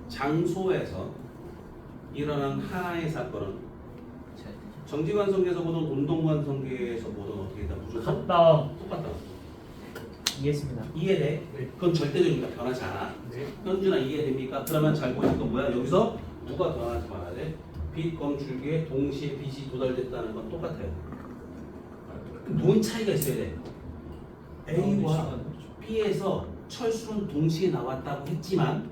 장소에서 일어난 하나의 사건은 정지관성계에서 보던 운동관성계에서 보던 어떻게 다 무조건 갔다. 똑같다. 이해했습니다. 이해돼? 네. 그건 절대적이니까 변하지 않아. 네. 현준아 이해됩니까? 그러면 잘 보실 건 뭐야? 여기서 누가 변하지 말아야 돼? 빛 검출기에 동시에 빛이 도달됐다는 건 똑같아요. 뭔 차이가 있어야 돼? A와 B에서 철수는 동시에 나왔다고 했지만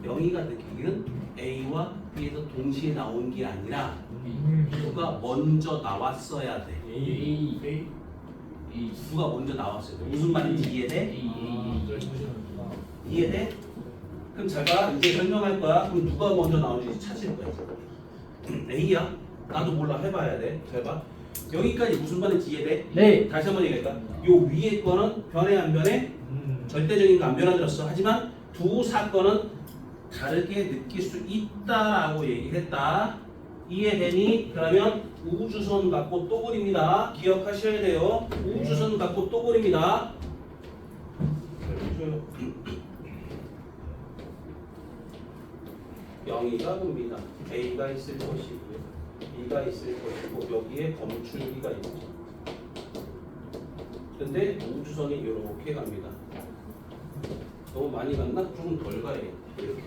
명의가 느끼기는 A와 B에서 동시에 나온 게 아니라 누가 먼저 나왔어야 돼. A. 누가 먼저 나왔어야 돼. 무슨 말인지 이해돼? 이해돼? 그럼 잘 봐. 이제 설명할 거야. 그럼 누가 먼저 나오는지 찾을 거야. A야? 나도 몰라. 해봐야 돼. 잘 봐. 여기까지 무슨 말인지 이해돼? 네. 다시 한번 얘기할까? 요 위에 거는 변해 안 변해? 절대적인 거 안 변하들었어. 하지만 두 사건은 다르게 느낄 수 있다라고 얘기를 했다. 이해되니? 그러면 우주선 갖고 또 그립니다. 기억하셔야 돼요. 우주선 갖고 또 그립니다. 영이가 봅니다. A가 있을 것이고요. B가 있을 것이고 여기에 검출기가 있죠. 근데 우주선이 이렇게 갑니다. 너무 많이 갔나? 조금 덜 가요. 이렇게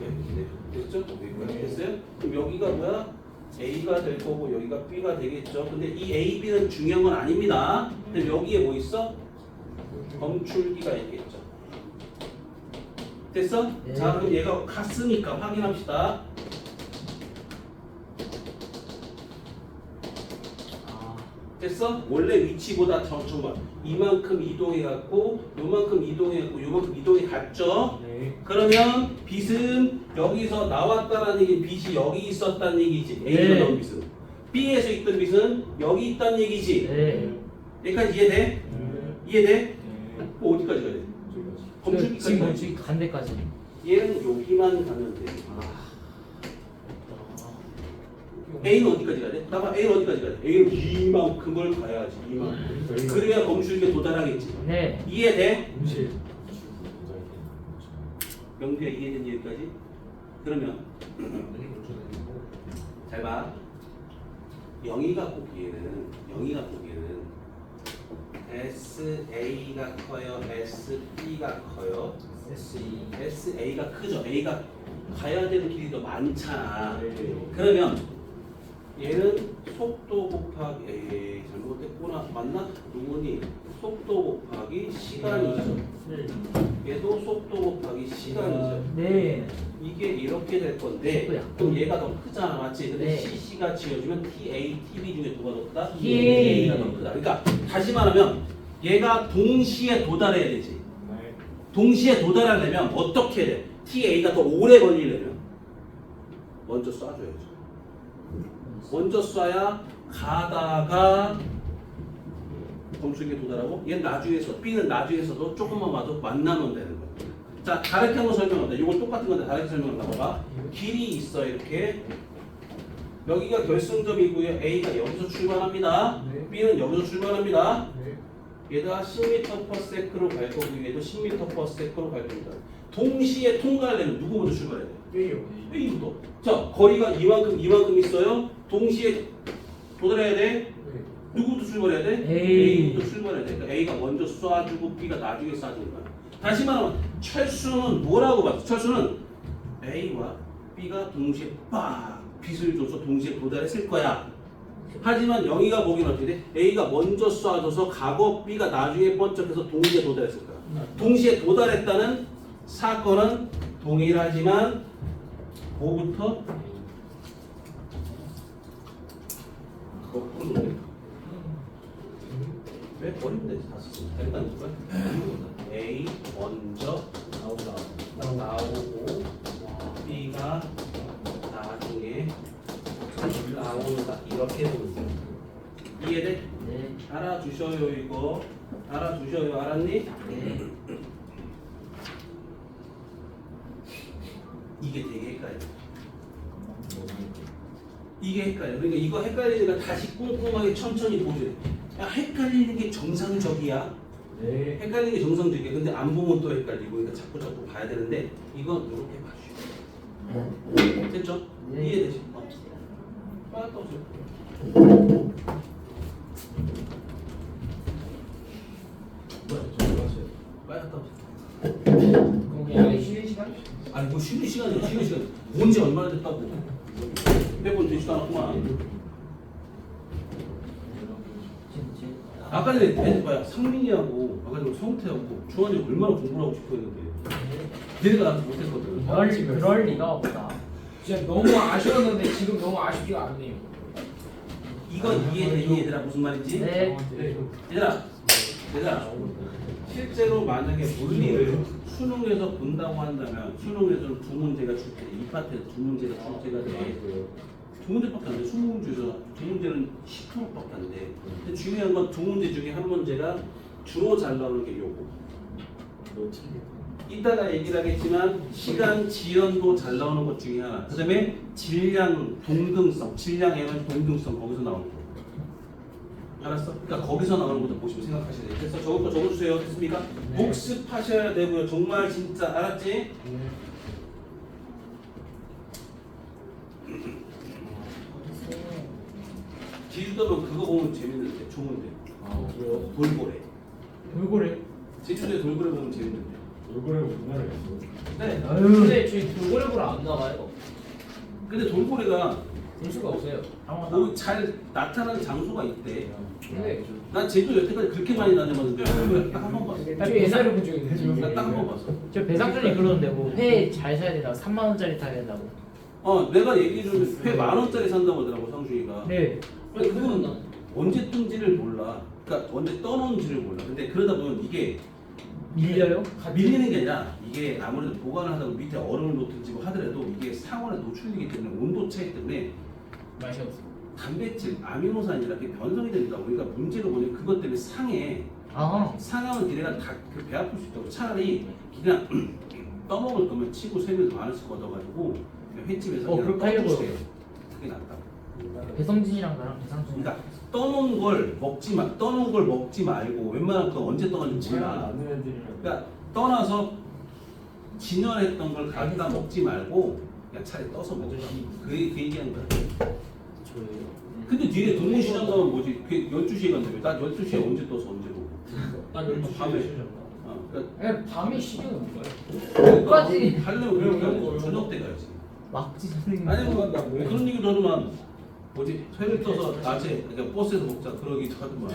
됐죠? 여기까지 됐어요? 그럼 여기가 뭐야? A가 될 거고 여기가 B가 되겠죠. 근데 이 A, B는 중요한 건 아닙니다. 근데 여기에 뭐 있어? 검출기가 있겠죠. 됐어? 네. 자 그럼 얘가 갔으니까 확인합시다. 됐어? 원래 위치보다 정말 이만큼 이동해갖고 요만큼 이동해갖고 요만큼 이동이 갔죠? 네. 그러면 빛은 여기서 나왔다는 얘기는 빛이 여기 있었다는 얘기지. A에서 네. 나온 빛은. B에서 있던 빛은 여기 있다는 얘기지. 네. 여기까지 이해돼? 이해돼? 뭐 어디까지 가야 돼? 검출기까지 지금 가야지. 검출기 간 데까지. 얘는 여기만 가면 돼. A는 어디까지 가야 돼? 나봐 A는 어디까지 가야 돼? A는 이만큼을 가야지. 이만큼. 그래야 검출기에 도달하겠지. 네. 이해돼? 음식. 명비야 이해된 여기까지? 그러면 잘 봐. 영희가 보기에는 SA가 커요, SB가 커요. SA가 크죠. A가 가야 되는 길이 더 많잖아. 그러면 얘는 속도 곱하기 잘못했구나. 맞나? 누구니? 속도 곱하기 시간이죠. 얘도 속도 곱하기 시간이죠. 네. 이게 이렇게 될 건데 속도야. 그럼 얘가 더 크잖아, 맞지? 근데 네. CC가 지어주면 TA, TB 중에 누가 더 크다? TA. TA가 더 크다. 그러니까 다시 말하면 얘가 동시에 도달해야 되지. 동시에 도달하려면 어떻게 해야 돼? TA가 더 오래 걸리려면 먼저 쏴줘야죠. 먼저 쏴야 가다가 검출기에 도달하고 얘는 나중에서 B는 나중에서도 조금만 와도 만나면 되는 거야. 자, 다르게 한번 설명한다. 이거 똑같은 건데 다르게 설명한다. 봐봐. 길이 있어 이렇게. 여기가 결승점이고요. A가 여기서 출발합니다. 네. B는 여기서 출발합니다. 네. 얘가 10m/s로 갈 거고 얘도 10m/s로 갈 겁니다. 동시에 통과하려면 누구 먼저 출발해야 돼? A요. A부터. 자, 거리가 이만큼 있어요. 동시에 도달해야 돼. 누구부터 출발해야 돼? A. A부터 출발해야 돼. 그러니까 A가 먼저 쏴주고 B가 나중에 쏴주는 거야. 다시 말하면 철수는 뭐라고 봤어? 철수는 A와 B가 동시에 빡 빛을 줘서 동시에 도달했을 거야. 하지만 영희가 보기는 어떻게 돼? A가 먼저 쏴줘서 가고 B가 나중에 번쩍해서 동시에 도달했을 거야. 동시에 도달했다는 사건은 동일하지만 뭐부터? 거꾸로 놓네. 왜 버리면 되지? 다 썼어. 일단 누가? A 먼저 나오고 B가 나중에 나온다. 이렇게 보는 거야. 이해돼? 네. 알아주셔요 이거. 알아주셔요. 알았니? 네. 이게 되게 헷갈려. 이게 헷갈려. 그러니까 이거 헷갈리니까 다시 꼼꼼하게 천천히 보세요. 야, 헷갈리는 게 정상적이야. 네. 헷갈리는 게 정상적이야. 근데 안 보면 또 헷갈리고, 그러니까 자꾸 봐야 되는데 이건 이렇게 봐주셔. 됐죠? 네. 이해되지? 빠졌다 오세요. 빠졌다 오세요. 그럼 그냥 쉬는 시간? 아니 뭐 쉬는 시간이야. 쉬는 시간. 언제 얼마나 됐다고? 매번 되지도 않았구만. 아까 전에 뭐야 상민이하고 아까 전에 성태하고 주환이 얼마나 공부를 하고 싶어 했는데 얘네가 나한테 못했거든. 그럴 리가 없다. 진짜 너무 아쉬웠는데 지금 너무 아쉽지가 않네요. 이거 이해되니 얘들아 무슨 말인지? 네. 얘들아 실제로 만약에 물리를 수능에서 본다고 한다면 수능에서는 두 문제가 출제, 이 파트에 두 문제가 출제가 돼. 두 문제밖에 안 돼. 20문제에서 두 문제는 10%밖에 안 돼. 근데 중요한 건 두 문제 중에 한 문제가 주로 잘 나오는 게 요거. 이따가 얘기를 하겠지만 시간 지연도 잘 나오는 것 중에 하나. 그 다음에 질량 동등성, 질량 에너지 동등성 거기서 나오는 거. 알았어? 그러니까 거기서 나오는 것도 보시고 생각하셔야 돼요. 그래서 저것도 적어주세요. 됐습니까? 복습하셔야 되고요. 정말 진짜 알았지? 제주도면 그거 보면 재밌는데 좋은데. 돌고래. 돌고래. 제주도에 돌고래 보면 재밌는데. 얼굴에 장난을 네. 근데 저희 돌고래 보러 안 나가요. 근데 돌고래가 볼 수가 없어요. 잘 나타나는 장소가 있대. 근데 난 제주 여태까지 그렇게 많이 다녀봤는데 돌고래 딱 한 번 봤어. 저 옛날에 본 적이 있는데 난 딱 한 번 봤어. 저 배상준이 그러는데 뭐 회 잘 사야 된다고 3만 원짜리 타야 된다고. 내가 얘기 좀 회 10,000원짜리 산다고 하더라고 상준이가. 네. 근데 그건 언제 뜬지를 몰라. 그러니까 언제 떠놓은지를 몰라. 근데 그러다 보면 이게 밀려요? 밀리는 게 아니라 이게 아무래도 보관을 하다 보면 밑에 얼음을 놓든지 뭐 하더라도 이게 상온에 노출되기 때문에 온도 차이 때문에 맛이 없어. 단백질, 아미노산이 이렇게 변성이 된다고. 그러니까 문제가 뭐냐면 그것 때문에 상하면 니네가 다 배 아플 수 있다고. 차라리 그냥 떠먹을 거면 치고 세면서 많은씩 걷어가지고 그냥 횟집에서 그냥 그렇게 하려고요. 떠주세요. 그게 낫다. 배성진이랑 나랑 배상준. 그러니까 떠놓은 걸 먹지 말고 웬만하면 그 언제 떠났는지 몰라. 그러니까 떠나서 진열했던 걸 갖다 먹지 말고 그냥 차라리 떠서 먹자. 그 얘기하는 거야. 근데 니네 동문시장 가면 뭐지? 12시에 간다며. 난 12시에 언제 떠서 언제 먹고. 난 12시에 밤에. 그러니까 밤에 시계가 뭔가요? 끝까지. 하려면 그렇게 하고 저녁 때 가야지. 막지 선생님. 아니 뭐 그런 얘기도 하더만 뭐지? 회를 떠서 낮에 그러니까 버스에서 먹자 그러기도 하더만.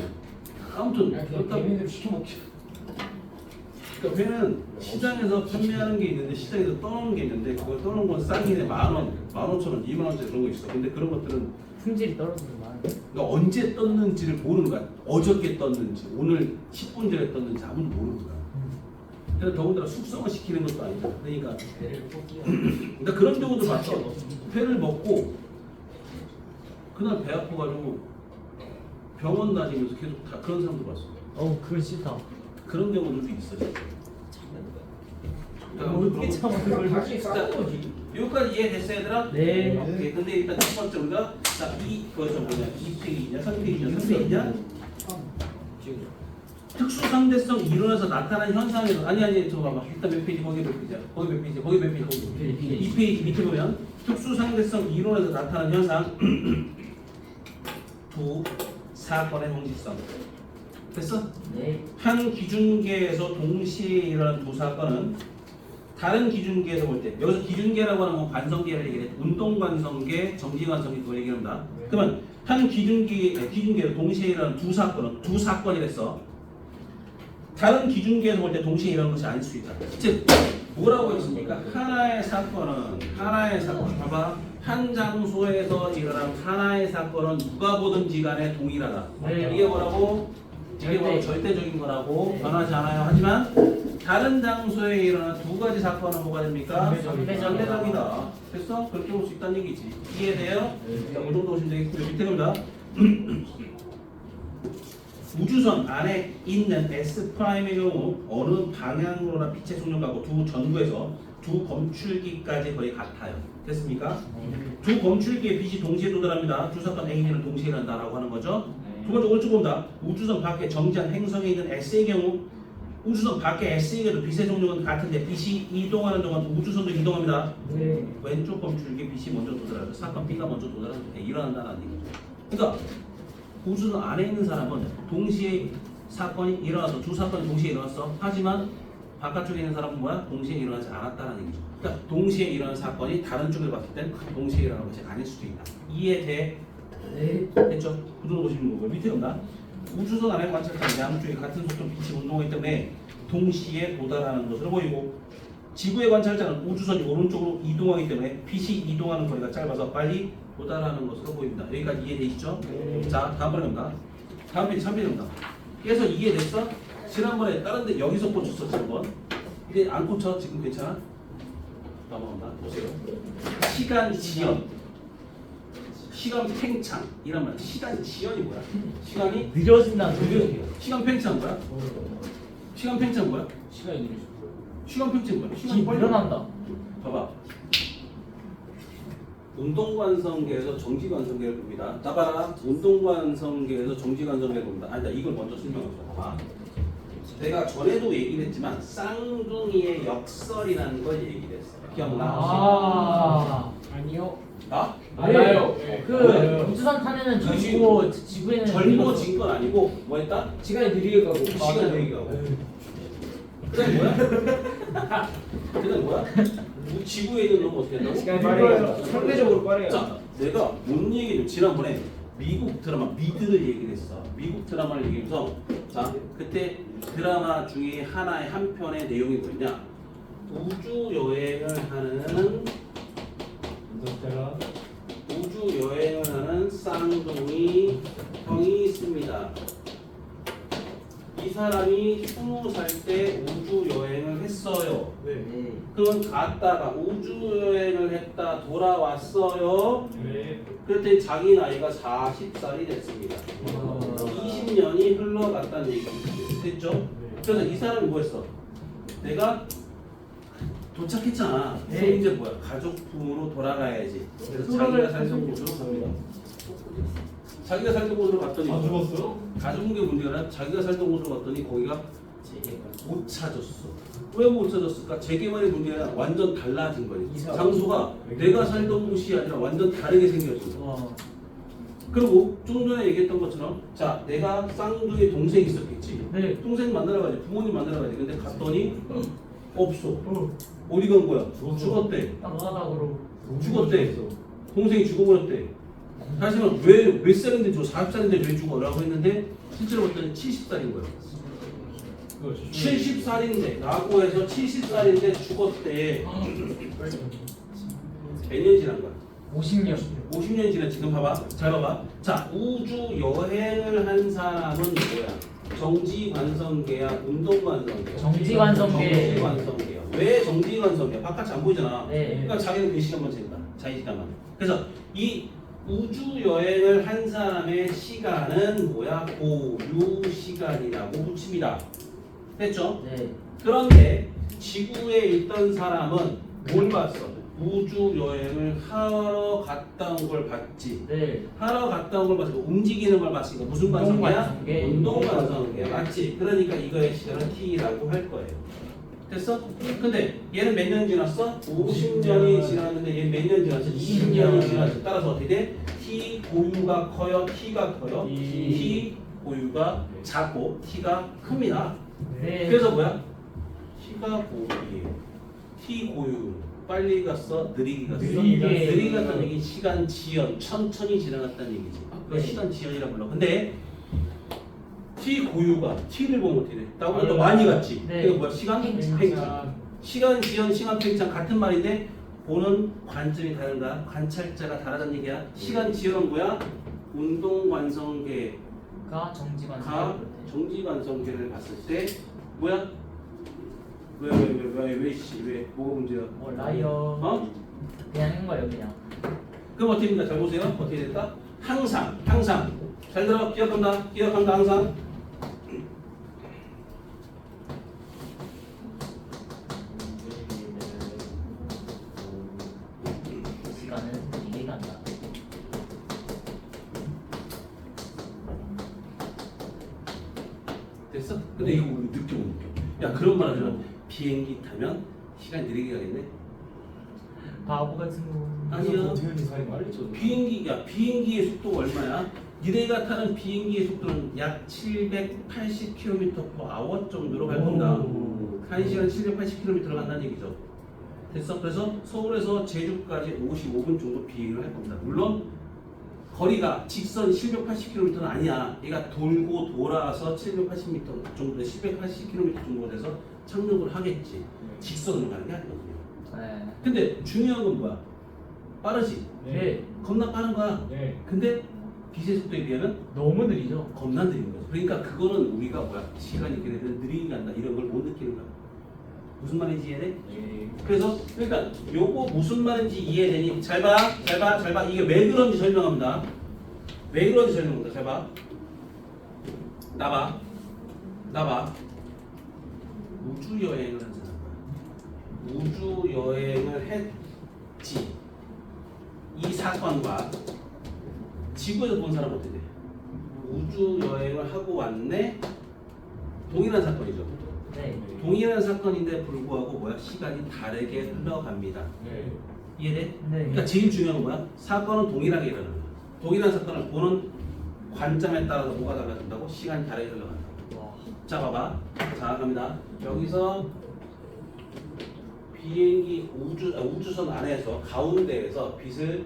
아무튼 그냥 그렇다고. 개인으로 시켜 먹지. 그러니까 회는 시장에서 판매하는 게 있는데 시장에서 떠놓은 게 있는데 그걸 떠놓은 건 싼게 10,000원, 15,000원, 20,000원짜리 그런 거 있어. 근데 그런 것들은 품질이 떨어지는 말. 그러니까 언제 떴는지를 모르는 거야. 어저께 떴는지, 오늘 10분 전에 떴는지 아무도 모르는 거야. 그래서 더군다나 숙성을 시키는 것도 아니잖아. 그러니까 그러니까 그런 경우도 봤어. 회를 먹고 그날 배 아파가지고 병원 다니면서 계속 다 그런 사람도 봤어. 그건 싫다. 그런 경우들도 있어. 진짜. 어떻게 참아 그걸. 다시 싸는 거지. 여기까지 이해됐어 얘들아? 네. 오케이. 근데 일단 첫 번째 우리가 그것은 뭐냐? 2팩이냐 3팩이냐 3팩이냐 지금 특수 상대성 이론에서 나타난 현상에서 아니 저거 봐봐. 일단 몇 페이지 거기 몇 페이지야? 거기 몇 페이지? 거기 몇 페이지? 거기 2페이지 밑에 보면 특수 상대성 이론에서 나타난 현상 두 사건의 형식성. 됐어? 네. 한 기준계에서 동시에 일어난 두 사건은 다른 기준계에서 볼 때 여기서 기준계라고 하는 건 관성계를 얘기해. 운동관성계, 정지관성계 그걸 얘기합니다. 그러면 한 기준계에서 동시에 일어난 두 사건이랬어. 다른 기준계에서 볼 때 동시에 일어나는 것이 아닐 수 있다. 즉 뭐라고 했습니까? 하나의 사건 봐봐. 한 장소에서 일어난 하나의 사건은 누가 보든지 간에 동일하다. 네. 이게 뭐라고? 이게 바로 절대적인 거라고 변하지 않아요. 하지만 다른 장소에 일어난 두 가지 사건은 뭐가 됩니까? 상대적이다. 됐어? 그렇게 볼 수 있다는 얘기지. 이해돼요? 자, 그 정도 보시면 되겠고요. 밑에 갑니다. 우주선 안에 있는 S'의 경우 어느 방향으로나 빛의 속력하고 두 전구에서 두 검출기까지 거의 같아요. 됐습니까? 두 검출기의 빛이 동시에 도달합니다. 두 사건 A는 동시에 일어난다라고 하는 거죠. 두 번째 오른쪽 봅니다. 우주선 밖에 정지한 행성에 있는 S의 경우 우주선 밖에 S에게도 빛의 속력은 같은데 빛이 이동하는 동안 우주선도 이동합니다. 네. 왼쪽 검출기에 빛이 먼저 도달하죠. 사건 B가 먼저 도달하는 게 일어난다는 얘기죠. 그러니까 우주선 안에 있는 사람은 동시에 사건이 일어나서 두 사건이 동시에 일어났어. 하지만 바깥쪽에 있는 사람은 뭐야? 동시에 일어나지 않았다는 얘기죠. 그러니까 동시에 일어난 사건이 다른 쪽을 봤을 땐 동시에 일어난 것이 아닐 수도 있다. 이해돼? 네. 됐죠? 그 정도 보시면 거고요. 밑에 온다. 우주선 안에 관찰자는 양쪽에 같은 속도 빛이 운동하기 때문에 동시에 도달하는 것으로 보이고 지구의 관찰자는 우주선이 오른쪽으로 이동하기 때문에 빛이 이동하는 거리가 짧아서 빨리 도달하는 것으로 보입니다. 여기까지 이해되시죠? 자, 다음번에 갑니다. 다음 페이지 3페이지입니다. 그래서 이해됐어? 지난번에 다른 데 여기서 꽂혔었지 한번. 이제 안 꽂혀? 지금 괜찮아? 넘어간다. 보세요. 시간 지연. 시간 팽창. 이란 말. 시간 지연이 뭐야? 시간이 느려진다는 소리예요. 시간 팽창 뭐야? 시간 팽창 뭐야? 시간이 느려져. 시간 팽창 뭐야? 시간이 빨리 일어난다. 봐봐. 운동관성계에서 정지관성계를 봅니다. 따봐라. 운동관성계에서 정지관성계를 봅니다. 아니다. 이걸 먼저 설명해줘. 봐봐. 내가 전에도 얘기를 했지만 쌍둥이의 역설이라는 걸 얘기를 했어. 기억나? 아. 아니요. 나? 알아요. 그 우주선 타면은 절고 지구에는 젊어진 건 아니고 뭐 했다? 시간이 느리게 가고. 시간 느리게 가고. 그다음 뭐야? 그다음 뭐야? 지구에 있는 놈 어떻게 한다고? 시간이 빠르게. 상대적으로 빠르게. 자, 내가 뭔 얘기를 지난번에 미국 드라마 미드를 얘기를 했어. 미국 드라마를 얘기해서 자 그때 드라마 중에 하나의 한 편의 내용이 뭐냐? 우주 여행을 하는 쌍둥이 형이 있습니다. 이 사람이 20살 때 우주 여행을 했어요. 네. 그건 갔다가 우주 여행을 했다 돌아왔어요. 네. 그랬더니 자기 나이가 40살이 됐습니다. 20년이 흘러갔다는 얘기죠. 됐죠? 그래서 이 사람이 뭐 했어? 내가 도착했잖아. 그래서 네. 이제 뭐야? 가족품으로 돌아가야지. 그래서 자기가 살던 곳으로 갑니다. 자기가 살던 곳으로 갔더니 죽었어요? 가족의 문제가 아니라 자기가 살던 곳으로 갔더니 거기가 못 찾았어. 왜 못 찾았을까? 재개발의 문제가 아니라 완전 달라진 거지. 이사. 장소가 내가 살던 곳이 아니라 완전 다르게 생겨진 거야. 와. 그리고 좀 전에 얘기했던 것처럼 자 내가 쌍둥이 동생이 있었겠지. 네. 동생 만나러 가지. 부모님 만나러 가지. 근데 갔더니 없어. 어디 간 거야? 죽었대. 땅바닥으로. 죽었대. 동생이 죽어버렸대. 사실은 왜 몇 살인데 저 40살인데 왜 죽어라고 했는데 실제로 봤더니 70살인 거야. 70살인데 라고 해서 70살인데 죽었대. 몇 년 지난 거야? 50년. 50년 지난 지금 봐봐. 잘 봐봐. 자 우주 여행을 한 사람은 뭐야? 정지관성계야, 운동관성계. 정지관성계. 정지관성계야. 왜 정지관성계야? 바깥이 안 보이잖아. 네. 그러니까 자기는 그 시간만 재다. 자기 시간만. 그래서 이 우주 여행을 한 사람의 시간은 뭐야? 고유 시간이라고 붙입니다. 됐죠? 네. 그런데 지구에 있던 사람은 뭘 봤어? 우주 여행을 하러 갔다 온 걸 봤지. 네. 하러 갔다 온 걸 봤으니까 움직이는 걸 봤으니까 무슨 관성계야? 운동관성계. 운동관성계. 맞지? 그러니까 이거의 시간은 t라고 할 거예요. 됐어? 근데 얘는 몇 년 지났어? 50년이 지났는데 얘는 몇 년 지났어? 20년이 지났어. 따라서 어떻게 돼? t 고유가 커요? t가 커요? t 고유가 작고 t가 큽니다. 네. 그래서 뭐야? t가 고유예요. t 고유 빨리 갔어? 느리게 갔어? 느리게 갔다는 얘기 시간 지연 천천히 지나갔다는 얘기지. 그걸 네. 시간 지연이라고 불러. 근데 t 고유가 t를 보면 어떻게 돼? 나보다 더 많이 갔지. 네. 그게 뭐야? 시간 팽창. 시간 지연, 시간 팽창 같은 말인데 보는 관점이 다른가? 관찰자가 다르다는 얘기야. 시간 지연은 뭐야? 운동관성계 가 정지관. 가 정지관성계를 봤을 때 뭐야? 왜 뭐가 문제야? 몰라요. 어? 그냥 한 거예요 그냥. 그럼 어떻게 됩니까? 잘 보세요. 어떻게 될까? 항상 잘 들어. 기억한다 항상. 시간은 이게 간다. 됐어? 근데 이거 우리 느껴 못 느껴? 야 그런 말 하잖아. 비행기 타면 시간 느리게 가겠네? 바보 같은 거. 아니야. 태현이 사이 말했죠. 비행기의 속도가 얼마야? 니네가 타는 비행기의 속도는 약 780km/h 정도로 갈 겁니다. 1시간 780km로 간다는 얘기죠. 됐어? 그래서 서울에서 제주까지 55분 정도 비행을 할 겁니다. 물론 거리가 직선 780km는 아니야. 얘가 돌고 돌아서 780m 정도, 780km 정도 돼서 착륙을 하겠지. 직선으로 가는 게 아니거든요. 네. 근데 중요한 건 뭐야? 빠르지? 네. 겁나 빠른 거야. 네. 근데 빛의 속도에 비하면 너무 느리죠. 겁나 느린 거죠. 그러니까 그거는 우리가 뭐야? 시간이 이렇게 되면 느리게 간다 이런 걸 못 느끼는 거야. 무슨 말인지 이해돼? 네. 그래서 그러니까 요거 무슨 말인지 이해되니? 잘 봐. 이게 왜 그런지 설명합니다. 왜 그런지 설명합니다. 잘 봐. 나봐. 우주 여행을 하잖아. 우주 여행을 했지. 이 사건과 지구에서 본 사람 어떻게 돼? 우주 여행을 하고 왔네. 동일한 사건이죠. 네. 동일한 사건인데 불구하고 뭐야? 시간이 다르게 흘러갑니다. 네. 이해돼? 네. 그러니까 제일 중요한 건 뭐야? 사건은 동일하게 일어나는 거야. 동일한 사건을 보는 관점에 따라서 뭐가 달라진다고? 시간이 다르게 흘러간다. 와. 자 봐봐. 자 갑니다. 여기서 비행기 우주선 안에서 가운데에서 빛을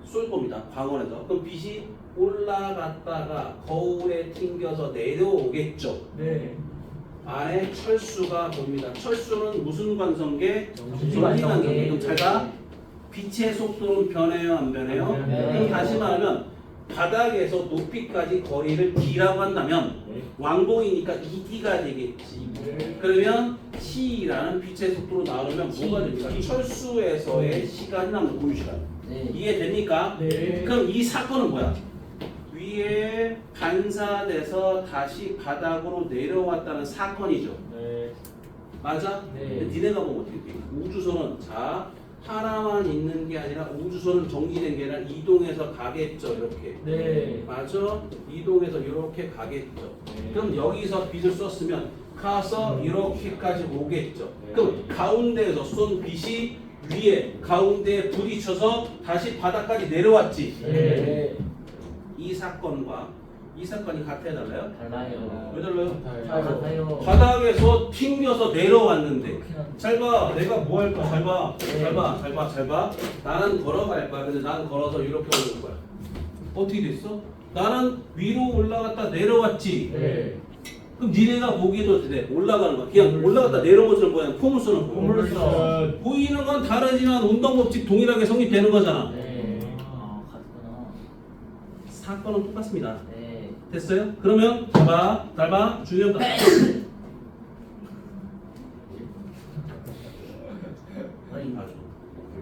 쏠 겁니다. 광원에서. 그럼 빛이 올라갔다가 거울에 튕겨서 내려오겠죠. 네. 안에 철수가 보입니다. 철수는 무슨 관성계? 정지관성계. 그럼 잘 봐. 빛의 속도는 변해요, 안 변해요? 네. 그럼 다시 말하면 바닥에서 높이까지 거리를 d라고 한다면 네. 왕복이니까 2d가 되겠지. 네. 그러면 t라는 빛의 속도로 나오면 뭐가 됩니까? 철수에서의 시간이 나오는 고유시간. 네. 이해됩니까? 네. 그럼 이 사건은 뭐야? 위에 반사돼서 다시 바닥으로 내려왔다는 사건이죠. 네. 맞아? 네. 근데 니네가 보면 어떻게 돼? 우주선은 자 하나만 있는 게 아니라 우주선은 정지된 게 아니라 이동해서 가겠죠. 이렇게. 네. 맞아? 이동해서 이렇게 가겠죠. 네. 그럼 여기서 빛을 쐈으면 가서 이렇게까지 오겠죠. 네. 그럼 가운데에서 쏜 빛이 위에 가운데에 부딪혀서 다시 바닥까지 내려왔지. 네. 이 사건과 이 사건이 같아야 달라요? 달라요. 왜 달라요? 달라요. 바닥에서 튕겨서 내려왔는데 그렇긴 잘 봐. 내가 뭐 할 거야? 잘 봐. 네. 잘 봐. 나는 걸어갈 거야. 근데 나는 걸어서 이렇게 오는 거야. 어떻게 됐어? 나는 위로 올라갔다 내려왔지. 네. 그럼 니네가 보기에도 어떻게 돼? 올라가는 거야. 그냥 올라갔다 내려온 것처럼 보여. 포물선은 보여. 포물선. 보이는 건 다르지만 운동 법칙 동일하게 성립되는 거잖아. 네. 아, 같구나. 사건은 똑같습니다. 네. 됐어요? 그러면 잘 봐. 중요한 거. 아니, 아주.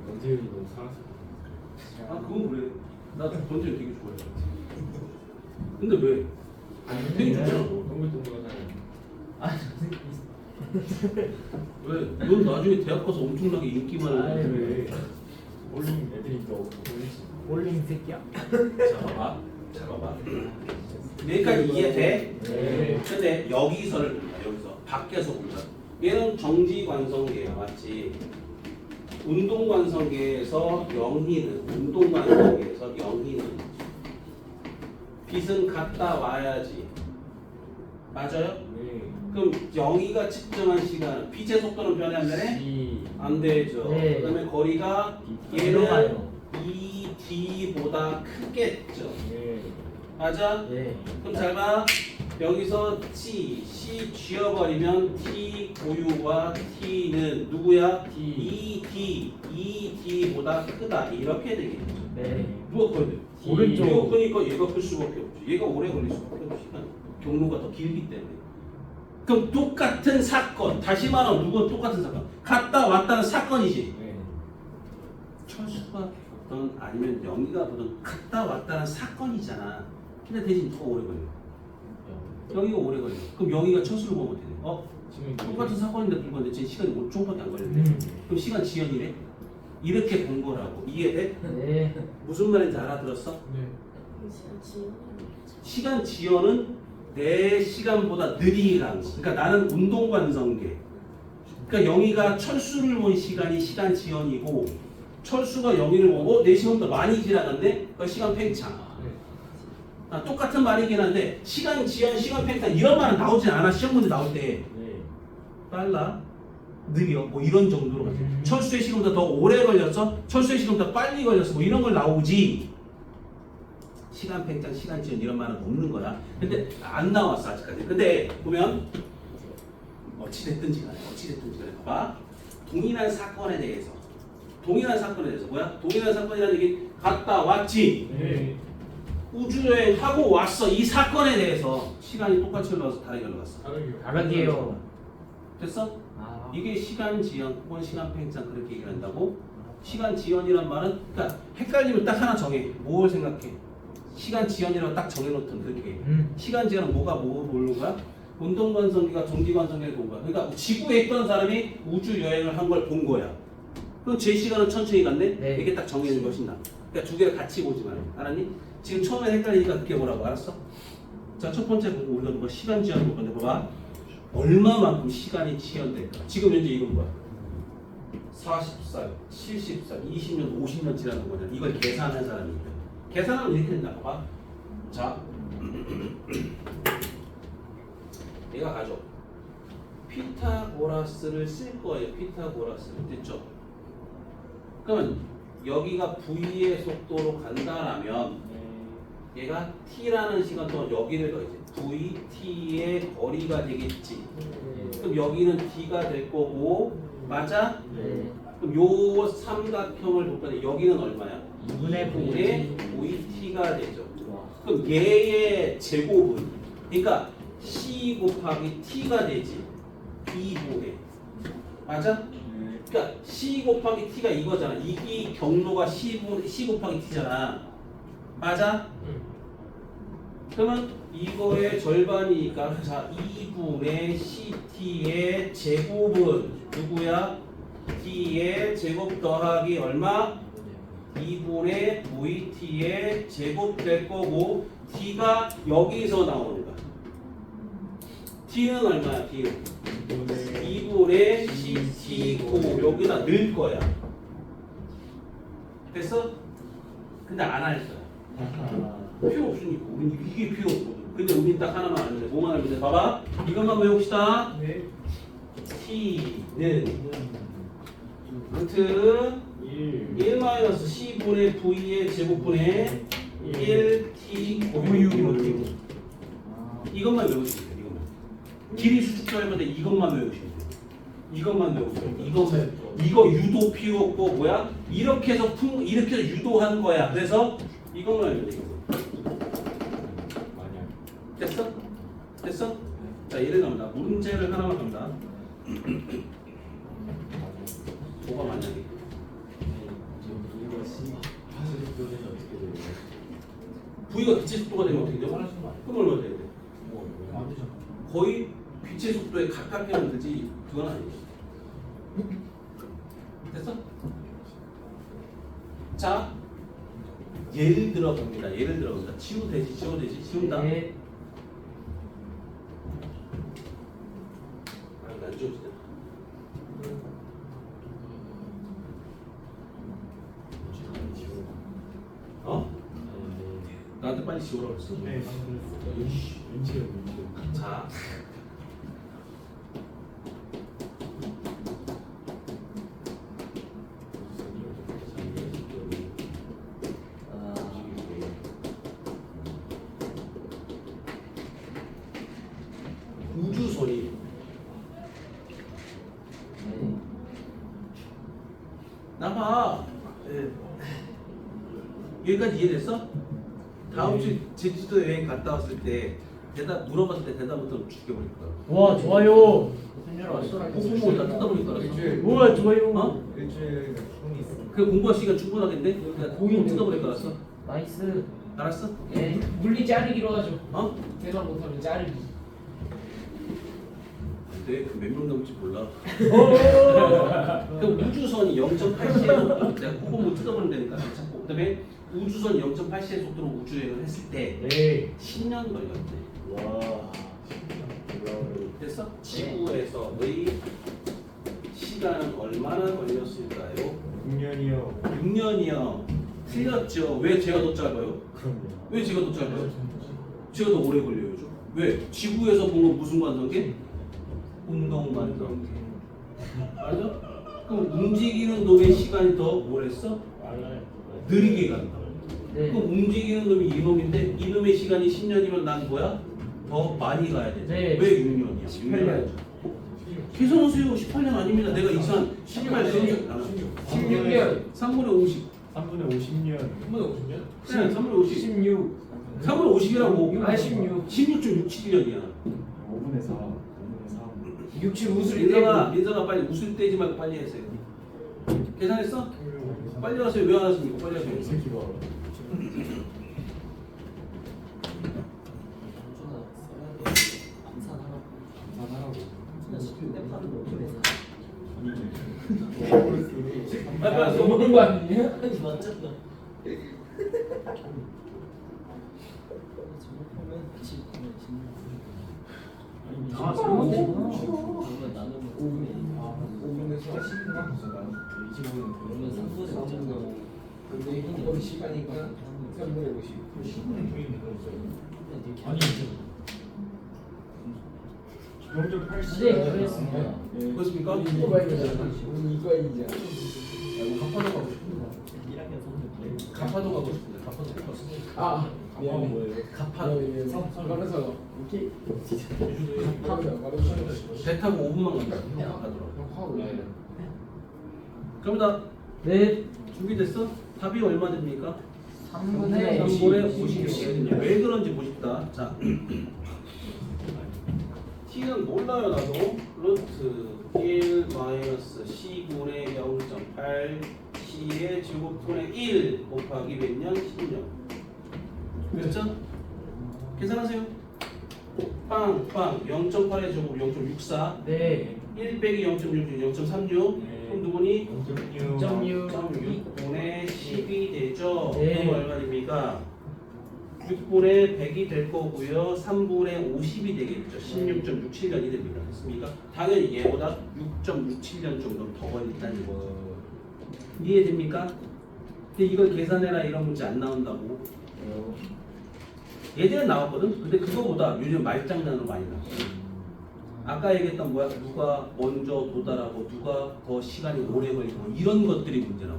권태현이 너무 살았을 아 그건 그래. 나 권태현 되게 좋아해. 근데 왜? 아니 되게 좋잖아. 너. 동글동글하잖아요. 아, 왜? 넌 나중에 대학 가서 엄청나게 인기 많은. 왜? 올린 애들이 더 올리지. 올림 새끼야. 잠깐만. 여기까지 이해돼? 네. 근데 여기서 밖에서 보자. 얘는 정지관성계야, 맞지? 운동관성계에서 영희는 운동관성계에서 영희는 빛은 갔다 와야지. 맞아요? 네. 그럼 영희가 측정한 시간은 빛의 속도는 변해 안 되네? 이 안 되죠. 네. 그다음에 거리가 얘는 들어가요. 이 D보다 크겠죠. 네. 맞아? 네. 그럼 잘 봐. 여기서 C 쥐어버리면 T 고유와 T는 누구야? T. 이 D보다 크다. 이렇게 되겠죠. 네. 누가 커야 돼? 오른쪽. 얘가 크니까 얘가 클 수밖에 없지. 얘가 오래 걸릴 수밖에 없지. 시간. 경로가 더 길기 때문에. 그럼 똑같은 사건. 다시 말하면 누구는 똑같은 사건. 갔다 왔다는 사건이지. 네. 철수가 보든 아니면 영희가 보든 갔다 왔다는 사건이잖아. 근데 대신 누가 오래 걸려? 영희가 오래 걸려. 그럼 영희가 철수를 보면 어떻게 돼? 지금 똑같은 사건인데 불구하고 지금 시간이 5초밖에 안 걸렸네. 그럼 시간 지연이래? 이렇게 본 거라고. 이해돼? 네. 무슨 말인지 알아들었어? 네. 시간 지연이 시간 지연은 내 시간보다 느리게 가는 거. 그러니까 나는 운동관성계. 그러니까 영희가 철수를 본 시간이 시간 지연이고 철수가 영희를 보고 내 시간보다 많이 지나갔네? 그 시간 팽창. 네. 똑같은 말이긴 한데 시간 지연, 시간 팽창 이런 말은 나오진 않아. 시험 문제 나올 때. 네. 빨라, 느려, 뭐 이런 정도로 가지. 철수의 시간보다 더 오래 걸렸어? 철수의 시간보다 빨리 걸렸어? 뭐 이런 걸 나오지. 시간 팽창, 시간 지연 이런 말은 없는 거야. 근데 안 나왔어 아직까지. 근데 보면 어찌됐든 간에 봐봐. 동일한 사건에 대해서 뭐야? 동일한 사건이라는 얘기 갔다 왔지. 네. 우주여행 하고 왔어. 이 사건에 대해서 시간이 똑같이 흘러서 다르게 흘러갔어. 다르게요. 됐어? 아. 이게 시간 지연 혹은 시간 팽창 그렇게 얘기를 한다고? 시간 지연이란 말은 그러니까 헷갈리면 딱 하나 정해. 뭘 생각해? 시간 지연이라고 딱 정해놓든 그렇게. 시간 지연은 뭐가 뭘로 가? 운동관성기가 정지관성기를 본 거야. 그러니까 지구에 있던 사람이 우주 여행을 한 걸 본 거야. 그럼 제 시간은 천천히 갔네? 네. 이게 딱 정해진 것이다. 그러니까 두 개를 같이 보지 말고. 알았니? 지금 처음에 헷갈리니까 그렇게 보라고. 알았어? 자, 첫 번째 보고 우리가 누가 시간 지연을 볼 건데 봐봐. 얼마만큼 시간이 지연될까? 지금 현재 이건 뭐야? 40살, 70살, 20년, 50년 지나는 거잖아. 이걸 계산한 사람이니까. 계산하면 이렇게 된다. 봐봐. 자, 얘가 가죠. 피타고라스를 쓸 거예요. 피타고라스를. 됐죠? 그러면 여기가 V의 속도로 간다라면 얘가 T라는 시간 동안 여기를 더해지. V, T의 거리가 되겠지. 그럼 여기는 D가 될 거고, 맞아? 네. 그럼 요 삼각형을 볼 건데 여기는 얼마야? 2분의 2분의 VT가 되죠. 그럼 얘의 제곱은 그러니까 C 곱하기 T가 되지. 2분의 맞아? 그러니까 C 곱하기 T가 이거잖아. 이 경로가 C 곱하기 T잖아. 맞아? 그러면 이거의 절반이니까 자 2분의 CT의 제곱은 누구야? T의 제곱 더하기 얼마? 2분의 VT의 제곱 될 거고 T가 여기서 나오는 거야. T는 얼마야? T는 2분의 CT고 여기다 넣을 거야. 됐어? 근데 안 할 거야. 필요 없으니까 우린 이게 필요 없거든. 근데 우린 딱 하나만 알면 돼. 뭐만 알면 돼. 봐봐. 이것만 외웁시다. 네. T는 루트 1-C분의 V의 제곱분의 1T 고유 이것만 외우시면 돼요. 이것만. 길이 수축할 건데 이것만 외우시면 돼요. 이것만 외우세요. 이거 유도 필요 없고 뭐야? 이렇게 해서 이렇게 해서 유도한 거야. 그래서 이것만 알면 돼. 됐어? 됐어? 자, 예를 들면 문제를 하나만 갑니다. 뭐가 만약에 V가 빛의 속도가 되면 어떻게 돼요? 그럼 얼마 돼야 돼? 거의 빛의 속도에 가깝게 하면 되지 그건 아니지. 됐어? 자, 예를 들어 봅니다. 예를 들어 봅니다. 치우되지, 치운다. 네. 안 지워지네. 어? 나한테 빨리 지우라고 했어. 네, 방금 그랬어. 윤지요. 자. 우주선이 나봐. 여기까지 이해됐어? 다음 주 제주도 여행 갔다 왔을 때 대답 물어봤을 때 대답부터 죽여버릴 거야. 와 좋아요. 공부 다 뜯어버릴 거라서. 우와 좋아요. 어? 일주일 형이 있어. 그 공부할 시간 충분하겠네? 그러니까 공 뜯어버릴 거라서. 나이스. 알았어? 예. 물리 자르기로 하죠. 어? 대답 못하면 자르기. 근데 그 몇 명 넘을지 몰라. 그 우주선이 0.8시의 속도로 내가 그거 못 뜯어버리면 되니까 자꾸. 그다음에 우주선 0.8시의 속도로 우주여행을 했을 때 네. 10년 걸렸대. 와. 됐어? 지구에서의 시간은 얼마나 걸렸을까요? 6년이요. 6년이요. 틀렸죠. 왜 제가 더 짧아요? 그럼요. 왜 제가 더 짧아요? 제가 더 오래 걸려요. 좀. 왜? 지구에서 본 건 무슨 관성계? 운동 관성계. 맞아? 그럼 움직이는 놈의 시간이 더 뭐랬어? 느리게 간다. 네. 그럼 움직이는 놈이 이놈인데 이놈의 시간이 10년이면 난 뭐야? 더 많이 가야 돼. 네. 왜 6년이야? 18년. 계산하세요. 18년 아닙니다. 내가 이산 18년. 16년. 3분의 50. 3분의 50년. 3분의 50. 16. 3분의 50이라고. 아 16. 16.67년이야. 5분의 4. 5분의 3. 67 웃을 민서가 빨리 웃을 떼지 말고 빨리 하세요. 계산했어? 빨리 하세요. 왜 안 하십니까? 빨리 하세요. 새끼가. 빨리 너무 그런 거 아니에요? 아, 잘못했구나. 5분에서 10분 나왔어. 25분. 그러면 3분의 5. 근데 이거 시간이니까 3분의 50. 10분의 중인데 아니 0.8시. 네, 그랬습니다. 그렇습니까? 이과이잖아. 이과이잖아. 가파도 가고 싶은데. 가파도 가고 싶은데. 가파도 가고 싶은데. 아, 미안해. 뭐예요? 가파도. 그래서 이렇게 가파도 말해서 배 타고 5분만 간다. 가더라고. 확 올라요. 그럼 네. 준비됐어? 답이 얼마 됩니까? 3분의 3분의 50이거든요. 왜 그런지 보십다. 자, t는 몰라요 나도. 루트 1 마이너스 c분의 0.8 c의 제곱분의 1 곱하기 몇 년? 10년. 됐죠? 계산하세요. 빵빵 0.8의 제곱 0.64 네. 1 빼기 0.66 0.36 그럼 누구니? 0.6. 6분의 10이 되죠. 네. 그럼 얼마 됩니까? 6분의 100이 될 거고요. 3분의 50이 되겠죠. 16.67년이 됩니다. 됐습니까? 당연히 얘보다 6.67년 정도 더 걸린다는 거. 이해됩니까? 근데 이걸 계산해라 이런 문제 안 나온다고. 예전에 나왔거든? 근데 그거보다 요즘 말장난으로 많이 나와. 아까 얘기했던 뭐야? 누가 먼저 도달하고 누가 더 시간이 오래 걸리고 이런 것들이 문제 나와.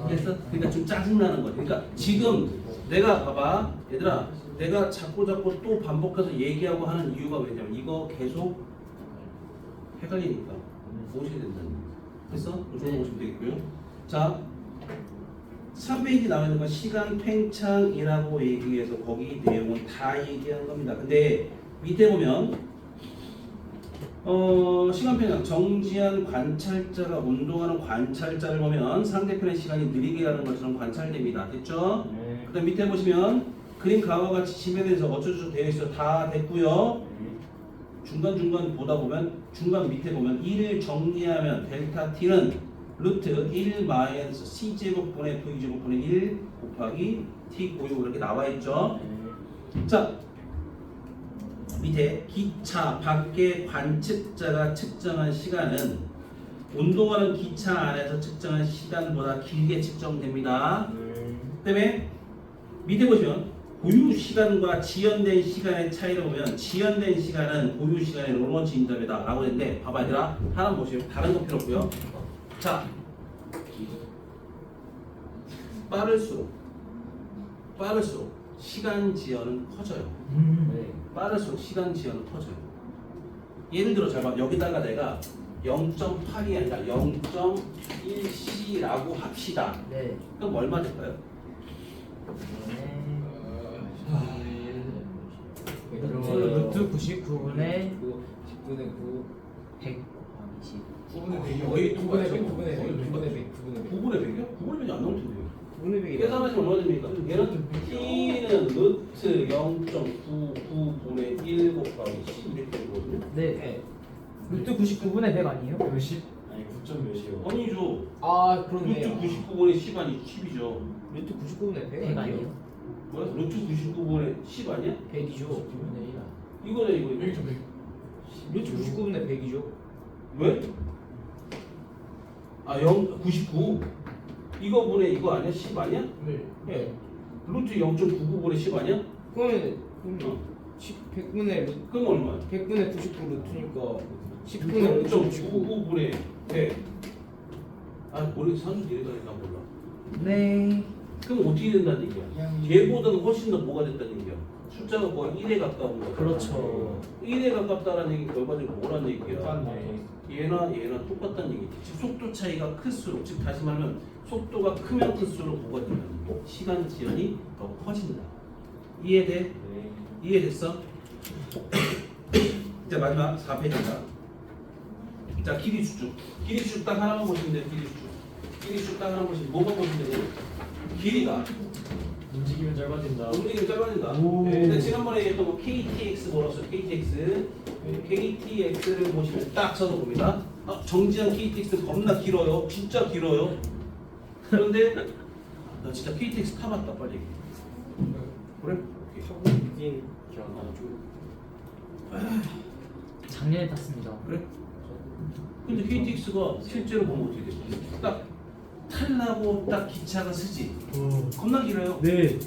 그래서 그러니까 좀 짜증나는 거지. 그러니까 지금 내가 봐봐, 얘들아, 내가 자꾸 또 반복해서 얘기하고 하는 이유가 왜냐면 이거 계속 헷갈리니까 보시게 된다는 거예요. 그래서 조금 보시면 되겠고요. 자, 3페이지 나와 있는 건 시간 팽창이라고 얘기해서 거기 내용은 다 얘기한 겁니다. 근데 밑에 보면 시간 팽창, 정지한 관찰자가 운동하는 관찰자를 보면 상대편의 시간이 느리게 가는 것처럼 관찰됩니다. 됐죠? 네. 그 다음 밑에 보시면 그림 가와 같이 지면에서 어쩌고저쩌고 되어 있어. 다 됐고요. 중간중간 보다 보면 중간 밑에 보면 1을 정리하면 델타 t는 루트 1 마이너스 c제곱분의 v제곱분의 1 곱하기 t 고유 이렇게 나와 있죠. 자, 밑에 기차 밖의 관측자가 측정한 시간은 운동하는 기차 안에서 측정한 시간보다 길게 측정됩니다. 그다음에 밑에 보시면 고유 시간과 지연된 시간의 차이를 보면 지연된 시간은 고유 시간의 롤런치 인터뷰다 라고 했는데 봐봐 얘들아 하나 보시면 다른 거 필요 없고요. 자, 빠를수록 시간 지연은 커져요. 빠를수록 시간 지연은 커져요. 예를 들어 잘 봐. 여기다가 내가 0.8이 아니라 0.1c라고 합시다. 네. 그럼 얼마 될까요? 루트 99분의 10분의 9 100 곱하기 10. 9분의 100이 거의 9분의 100 똑같죠? 9분의 100 9분의 100 9분의 100 9분의 100이요? 9분의 100이 안 나올 텐데요. 9분의 100이 계산하시면 얼마 됩니까? 얘는 t는 루트 0.99분의 1 곱하기 10 이렇게 되거든요. 네. 루트 99분의 100 아니에요? 10? 아니 9점 몇이요? 아니죠. 아 루트 그렇네요 99분의 10 아니 10이죠. 루트 99분의 100 100 아니에요? 뭐야? 루트 99분의 10 아니야? 100이죠 이거네 이거. 1점 100. 루트 99분의 100이죠 왜? 아 99. 이거 분의 이거 아니야? 10 아니야? 네. 예 루트 0.99분의 10 아니야? 그러면 어. 100분의 그럼 얼마야? 100분의 99 루트니까 10분의 루트 99 0.99분의 100. 아 모르겠어. 산수 내려가니까 몰라. 네. 그럼 어떻게 된다는 얘기야? 얘보다는 훨씬 더 뭐가 됐다는 얘기야? 숫자가 거의 1에 가까운 거야. 그렇죠. 1에 가깝다는 얘기 결과적으로 뭐라는 얘기야? 똑같네. 얘나 똑같다는 얘기지. 즉 속도 차이가 클수록, 즉 다시 말하면 속도가 크면 클수록 뭐가 된다는 얘기야? 시간 지연이 더 커진다. 이해돼? 네. 이해됐어? 이제 마지막 4페이지입니다. 자, 길이 수축. 길이 수축 딱 하나만 보시면 돼요. 길이 수축. 길이 수축 딱 하나 보시면 뭐만 보시면 돼요? 길이가 움직이면 짧아진다. 움직이면 짧아진다. 오. 근데 지난번에 얘기했던 거 KTX 뭐라고 써요? KTX를 보시면 딱 써서 봅니다. 정지한 KTX 겁나 길어요. 진짜 길어요. 그런데 나 진짜 KTX 타봤다 빨리. 그래? 오케이. 타고 있긴 작년에 탔습니다. 그래? 근데 KTX가 실제로 보면 어떻게 돼? 딱 탈라고 딱 기차가 쓰지. 겁나 길어요. 네.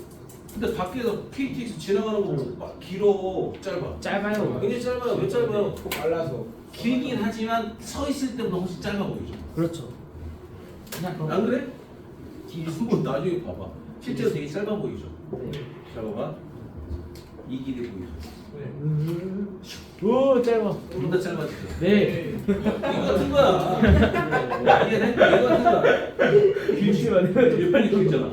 근데 밖에서 KTX 지나가는 거 보면 막 길어, 짧아. 짧아요. 굉장히 짧아요. 왜 짧아요? 빨라서 길긴 하지만 서 있을 때보다 훨씬 짧아 보이죠. 그렇죠. 그냥 안 그래? 한번 나중에 봐봐. 실제로 되게 짧아 보이죠. 네. 자 봐봐. 이 길이 보이죠. 오 짧아. 좀 더 짧아지죠. 네. 이거 같은 거야. 이해돼? 이거 같은 거야. 길지만 예쁘게 길잖아.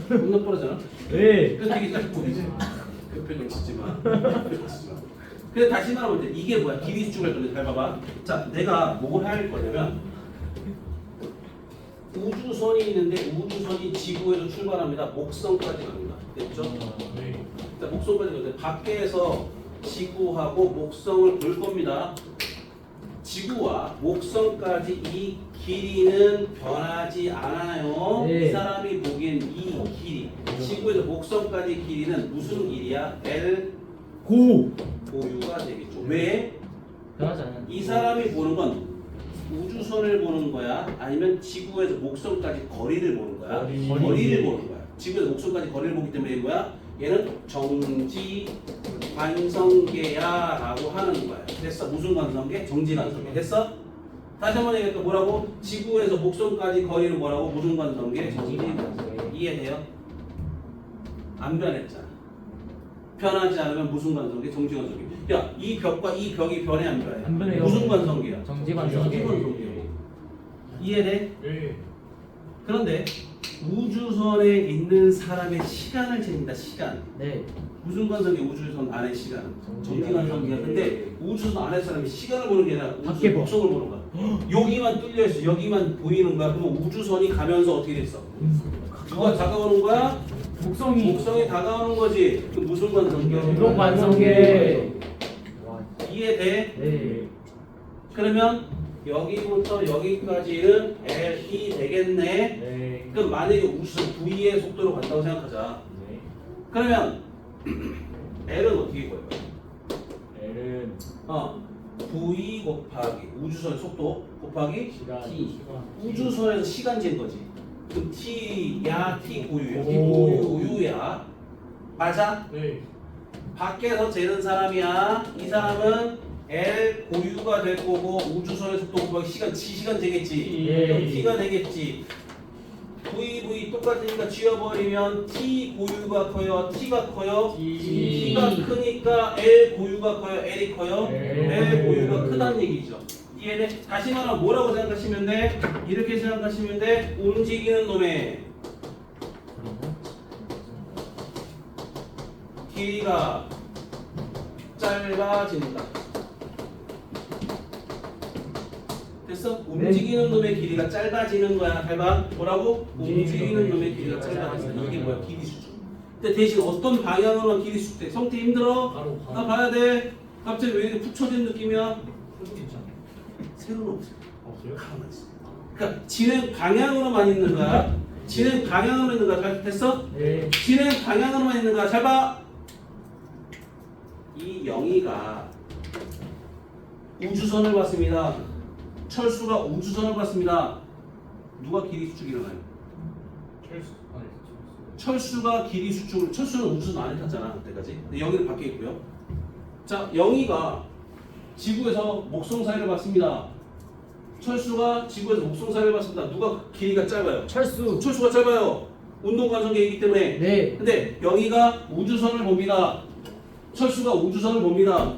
겁나 빠르잖아. 네. 그래서 되게 짧고 보이지. 그 표정 짓지 마. 표정 짓지 마. 근데 다시 말하면 돼. 이게 뭐야? 길이 수축할 건데 잘 봐봐. 자, 내가 뭘 할 거냐면 우주선이 있는데 우주선이 지구에서 출발합니다. 목성까지 갑니다. 됐죠? 네. 자, 목성까지 가는데 밖에서 지구하고 목성을 볼 겁니다. 지구와 목성까지 이 길이는 변하지 않아요. 네. 이 사람이 보기엔 이 길이 지구에서 목성까지 길이는 무슨 길이야? L 고유가 되겠죠. 왜? 변하지 않아요. 이 사람이 보는 건 우주선을 보는 거야? 아니면 지구에서 목성까지 거리를 보는 거야? 거리를 보는 거야. 지구에서 목성까지 거리를 보기 때문에 뭐야? 얘는 정지 관성계야라고 하는 거야. 됐어? 무슨 관성계? 정지 관성계. 됐어? 다시 한번 얘기할까? 뭐라고? 지구에서 목성까지 거리를 뭐라고? 무슨 관성계? 정지 관성계. 이해돼요? 안 변했잖아. 변하지 않으면 무슨 관성계? 정지 관성계. 야, 이 벽과 이 벽이 변해 안 변해? 안 변해요. 무슨 관성계야? 정지 관성계. 정지 관성계. 이해돼? 네. 그런데 우주선에 있는 사람의 시간을 잽니다. 시간. 네. 무슨 관성계? 우주선 안의 시간. 정지 관성계야. 근데 우주선 안의 사람이 시간을 보는 게 아니라 밖에 우주 봐. 목성을 보는 거야. 여기만 뚫려 있어. 여기만 보이는 거야. 그럼 우주선이 가면서 어떻게 됐어? 누가 다가오는 거야? 목성이 목성이 다가오는 거지. 그 무슨 관성계? 운동 관성계. 이해돼? 네. 그러면 여기부터 여기까지는 L이 되겠네. 네. 그럼 만약에 우주선 V의 속도로 간다고 생각하자. 네. 그러면 L은 어떻게 구할 거야? L은 V 곱하기 우주선의 속도 곱하기 시간. T. 우주선에서 시간 잰 거지. 그럼 T야 T 고유야. T 오. 고유야. 맞아? 네. 밖에서 재는 사람이야. 이 사람은 L 고유가 될 거고 우주선의 속도 곱하기 시간 G시간 되겠지. 예. 그럼 T가 되겠지. V 똑같으니까 지워버리면 T 고유가 커요. T가 커요. T. T가 크니까 L 고유가 커요. L이 커요. L 고유가 크다는 얘기죠. 이해돼? 다시 말하면 뭐라고 생각하시면 돼? 이렇게 생각하시면 돼. 움직이는 놈의 길이가 짧아진다. 됐어? 움직이는 놈의 길이가 짧아지는 거야. 해봐. 뭐라고? 움직이는 놈의 길이가 짧아진다. 이게 뭐야? 길이 수준. 근데 대신 어떤 방향으로만 길이 수준 돼? 성태 힘들어? 바로 나 봐야 돼. 갑자기 왜 이렇게 푹 처진 느낌이야? 세로는 없어. 없어요? 가만히 있어. 그러니까 진행 방향으로만 있는 거야. 진행 방향으로 있는 거야. 잘 됐어? 네. 진행 방향으로만 있는 거야. 잘 봐. 이 영희가 우주선을 봤습니다. 철수가 우주선을 봤습니다. 누가 길이 수축이 일어나요? 철수가 길이 수축을, 철수는 우주선 안에 탔잖아 그때까지. 근데 영희는 밖에 있고요. 자, 영희가 지구에서 목성사이를 봤습니다. 철수가 지구에서 목성사이를 봤습니다. 누가 길이가 짧아요? 철수. 철수가 짧아요. 운동관성계이기 때문에. 네. 근데 영희가 우주선을 봅니다. 철수가 우주선을 봅니다.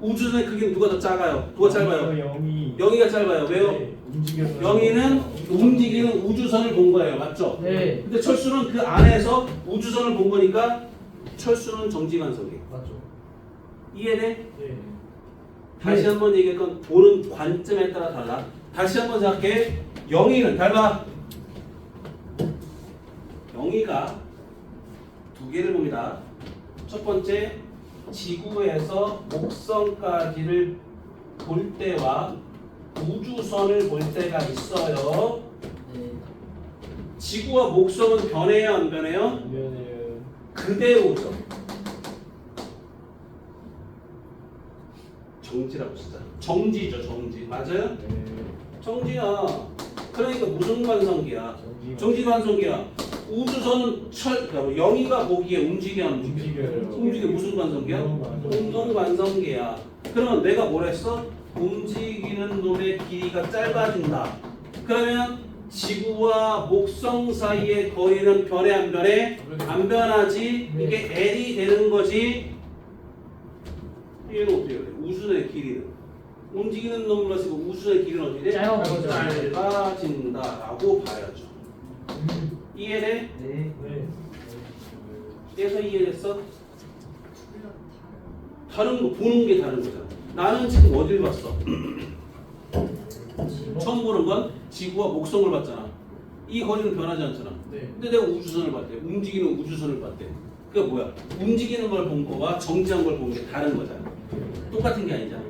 우주선의 크기는 누가 더 작아요? 누가 짧아요? 영이. 영희가 짧아요. 왜요? 네. 움직여서. 영희는 움직이는 우주선을 본 거예요. 맞죠? 네. 근데 철수는 그 안에서 우주선을 본 거니까 철수는 정지관성이에요. 맞죠. 이해돼? 네. 다시 한번 얘기할 건 보는 관점에 따라 달라. 다시 한번 생각해. 영희는 닮아. 영희가 두 개를 봅니다. 첫 번째, 지구에서 목성까지를 볼 때와 우주선을 볼 때가 있어요. 네. 지구와 목성은 변해요, 안 변해요? 그러면은 그대로죠. 정지라고 쓰자. 정지죠, 정지. 맞아요? 네. 정지야. 그러니까 무슨 관성기야? 정지 관성기야. 우주선은 그러니까 영희가 보기에 움직여, 안 움직여? 움직여요. 움직여. 무슨 관성기야? 운동 관성기야. 그러면 내가 뭘 했어? 움직이는 놈의 길이가 짧아진다. 그러면 지구와 목성 사이의 거리는 변해 안 변해? 안 변하지. 네. 이게 L이 되는 거지. 얘는 어떻게 그래? 우주선의 길이는 움직이는 놈으로 쓰고 우주선의 길이는 어떻게 돼? 짧아 보이죠. 짧아진다라고 봐야죠. 이해돼? 네. 네. 그래서 이해됐어? 물론 다른 거 보는 게 다른 거잖아. 나는 지금 어딜 봤어? 처음 보는 건 지구와 목성을 봤잖아. 이 거리는 변하지 않잖아. 네. 근데 내가 우주선을 봤대. 움직이는 우주선을 봤대. 그게 뭐야? 움직이는 걸 본 거와 정지한 걸 본 게 다른 거잖아. 똑같은 게 아니잖아.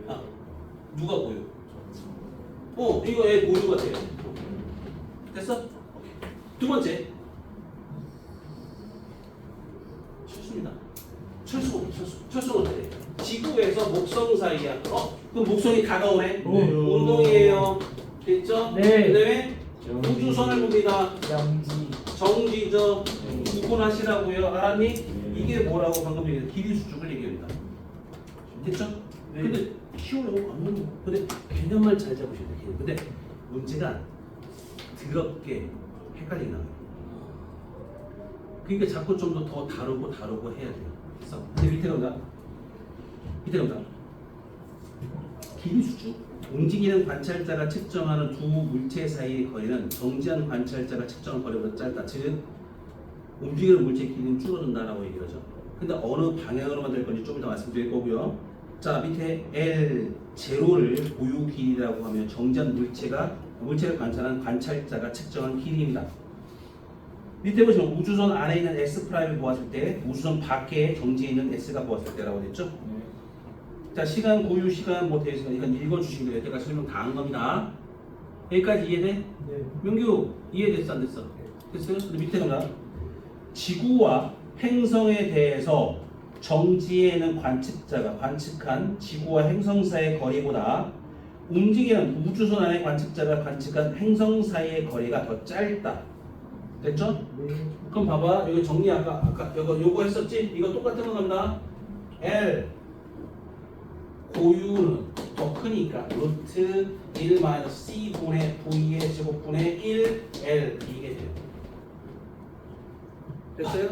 아, 누가 보여? 이거 애 보유 같아. 됐어? 오케이. 두 번째. 철수입니다. 철수는 어떻게 돼? 지구에서 목성 사이야. 그럼 목성이 다가오네? 네. 운동이에요. 됐죠? 네. 그 다음에 우주선을 봅니다. 양지. 정지죠. 구분하시라고요. 알았니? 네. 이게 뭐라고 방금 얘기했던 길이 수축을 얘기합니다. 됐죠? 네. 근데 쉬워요. 안 어려워. 근데 개념만 잘 잡으셔야 돼요. 근데 문제가 더럽게 헷갈리는 거예요. 그러니까 자꾸 좀 더 다루고 해야 돼요. 그래서 근데 밑에 간다. 길이 수축. 움직이는 관찰자가 측정하는 두 물체 사이의 거리는 정지한 관찰자가 측정한 거리보다 짧다. 즉 움직이는 물체 길이는 줄어든다라고 얘기를 하죠. 근데 어느 방향으로만 될 건지 좀 이따 말씀드릴 거고요. 자, 밑에 L0를 고유 길이라고 하면 정지한 물체를 관찰한 관찰자가 측정한 길이입니다. 밑에 보시면 우주선 안에 있는 S''을 보았을 때 우주선 밖에 정지해 있는 S가 보았을 때라고 됐죠. 자, 시간 고유 시간 뭐 대시간 이건 읽어주시면 돼요. 여태까지 설명 다 한 겁니다. 여기까지 이해돼? 네. 명규 이해됐어 안 됐어? 됐어요? 근데 밑에 가자. 지구와 행성에 대해서 정지에는 관측자가 관측한 지구와 행성 사이의 거리보다 움직이는 우주선 안의 관측자가 관측한 행성 사이의 거리가 더 짧다. 됐죠? 그럼 봐봐 여기 정리 아까 요거 했었지? 이거 똑같은 거 갑니다. L 고유는 더 크니까 루트 1 C 분의 V의 제곱분의 1 L 이게 돼요. 됐어요?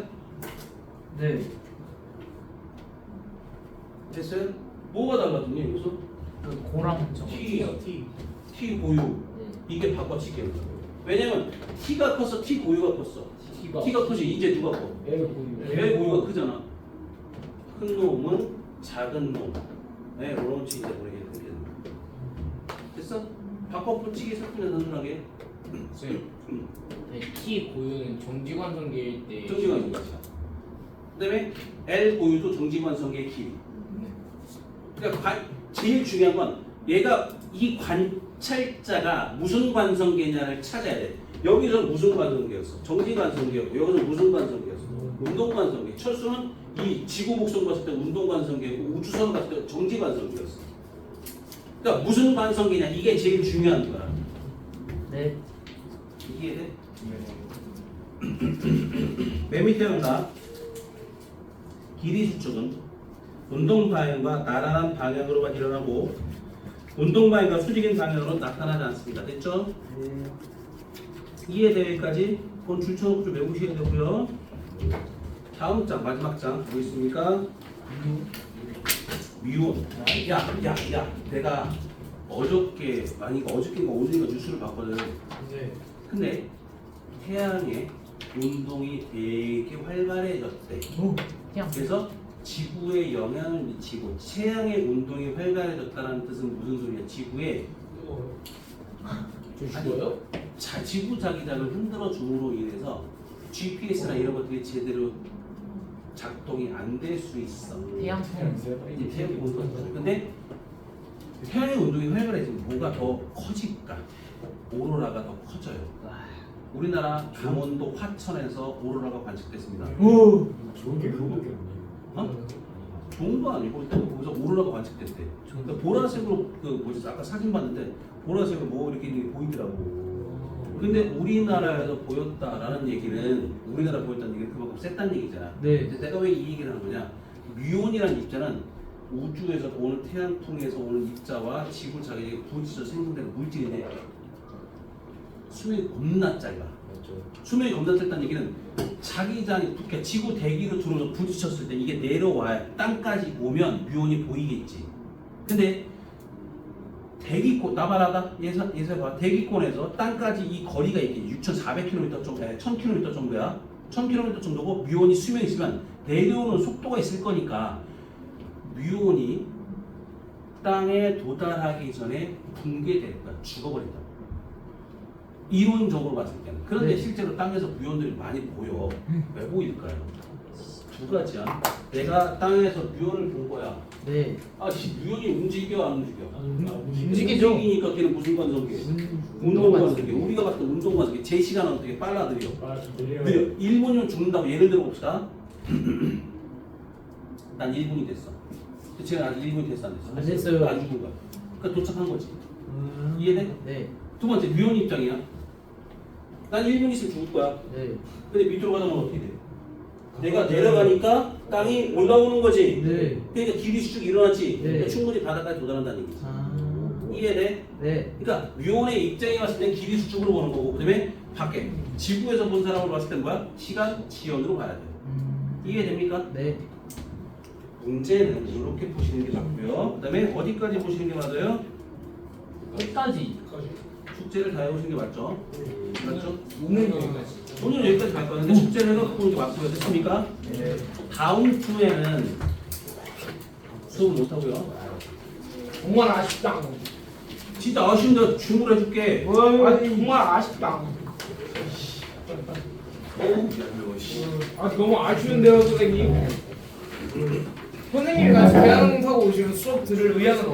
네. 됐어요? 뭐가 달라졌니 여기서? 그 고랑 저거. T 고유 이게 바꿔치기예요. 왜냐면 T가 컸어 T 고유가 컸어. T가 크지 이제 누가 커? L 고유. L 고유가 크잖아. 큰 놈은 작은 놈. 네, 이런 식인데 모르겠는데. 됐어? 바꿔붙이기 섞으면 단순하게. 네, T 고유는 정지관성계일 때 정지관성계야. 그다음에 L 고유도 정지관성계 길이. 그러니까 제일 중요한 건 얘가 이 관찰자가 무슨 관성계냐를 찾아야 돼. 여기서 무슨 관성계였어? 정지관성계였고 여기서 무슨 관성계였어? 운동관성계. 철수는 이 지구 목성 봤을 때 운동관성계고 우주선 봤을 때 정지관성계였어. 그러니까 무슨 관성계냐 이게 제일 중요한 거야. 네. 이해돼? 맨 밑에 간다. 길이 수축은 운동 방향과 나란한 방향으로만 일어나고 운동 방향과 수직인 방향으로 나타나지 않습니다. 됐죠? 네. 이해되기까지 그건 줄쳐놓고 좀 외우셔야 되고요. 다음 장 마지막 장 뭐 있습니까? 미온. 야, 내가 어저께인가 오늘인가 뉴스를 봤거든. 네. 근데 태양의 운동이 되게 활발해졌대. 그냥 그래서 지구에 영향을 미치고 태양의 운동이 활발해졌다는 뜻은 무슨 소리야? 지구에 저 죽어요? 지구 자기장을 흔들어 줌으로 인해서 GPS나 이런 것들이 제대로 작동이 안 될 수 있어. 태양풍. 이제 태양이 운동이 근데 태양의 운동이 활발해지면 뭐가 더 커질까? 오로라가 더 커져요. 우리나라 강원도 화천에서 오로라가 관측됐습니다. 좋은 게 그거밖에 없네. 어? 좋은 거 아니고 일단 거기서 오로라가 관측됐대. 그러니까 보라색으로 아까 사진 봤는데 보라색으로 뭐 이렇게 있는 게 보이더라고. 근데 우리나라에서 보였다라는 얘기는 우리나라 보였다는 얘기는 그만큼 셌다는 얘기잖아. 네. 근데 내가 왜 이 얘기를 하는 거냐? 뮤온이라는 입자는 우주에서 오는 태양풍에서 오는 입자와 지구 자기에 부딪혀 생성되는 물질인데 수명이 겁나 짧아. 맞죠. 수명이 겁나 짧다는 얘기는 자기장이 그러니까 지구 대기로 들어오서 부딪혔을 때 이게 내려와야 땅까지 오면 뮤온이 보이겠지. 근데 대기권 나발하다 예상해봐. 대기권에서 땅까지 이 거리가 있겠지. 6,400km 정도, 1,000km 정도야. 1,000km 정도고 뮤온이 수명이 있으면 내려오는 속도가 있을 거니까 뮤온이 땅에 도달하기 전에 붕괴될 거야. 죽어버린다. 이론적으로 봤을 때는. 그런데 네. 실제로 땅에서 뮤온들이 많이 보여. 왜 보일까요? 두 가지야. 내가 땅에서 뮤온을 본 거야. 네. 뮤온이 움직여 안 움직여? 움직이죠. 움직이니까 걔는 무슨 관성계? 운동관성계. 우리가 봤을 때 운동관성계. 제 시간은 어떻게 빨라 느려? 느려. 1분이면 죽는다고 예를 들어 봅시다. 난 1분이 됐어. 제가 아직 1분이 됐어 안 됐어? 안 됐어요. 안 죽은 거야. 그러니까 도착한 거지. 이해돼? 네. 두 번째 뮤온 입장이야. 난 1분 있으면 죽을 거야. 네. 근데 밑으로 가자면 어떻게 돼? 내가 내려가니까 땅이 올라오는 거지. 네. 그러니까 길이 쭉 일어났지. 네. 그러니까 충분히 바닥까지 도달한다는 얘기지. 이해돼? 네. 그러니까 뮤온의 입장에 봤을 땐 길이 수축으로 보는 거고 그다음에 밖에 지구에서 본 사람으로 봤을 땐 뭐야? 시간 지연으로 봐야 돼. 이해됩니까? 네. 문제는 이렇게 보시는 게 맞고요. 그다음에 어디까지 보시는 게 맞아요? 끝까지. 숙제를 다 해오시는 게 맞죠? 맞죠? 오늘 여기까지. 오늘 여기까지 갈 거예요. 근데 숙제를 해갖고 보는 게 맞고요. 됐습니까? 네. 다음 주에는 수업 못하고요. 정말 아쉽다. 진짜 아쉬운데 주문을 해줄게. 아 정말 아쉽다. 어우, 미안해요. 씨. 아 너무 아쉬운데요 선생님. 선생님이 같이 대학 타고 오시면 수업 들을 의향은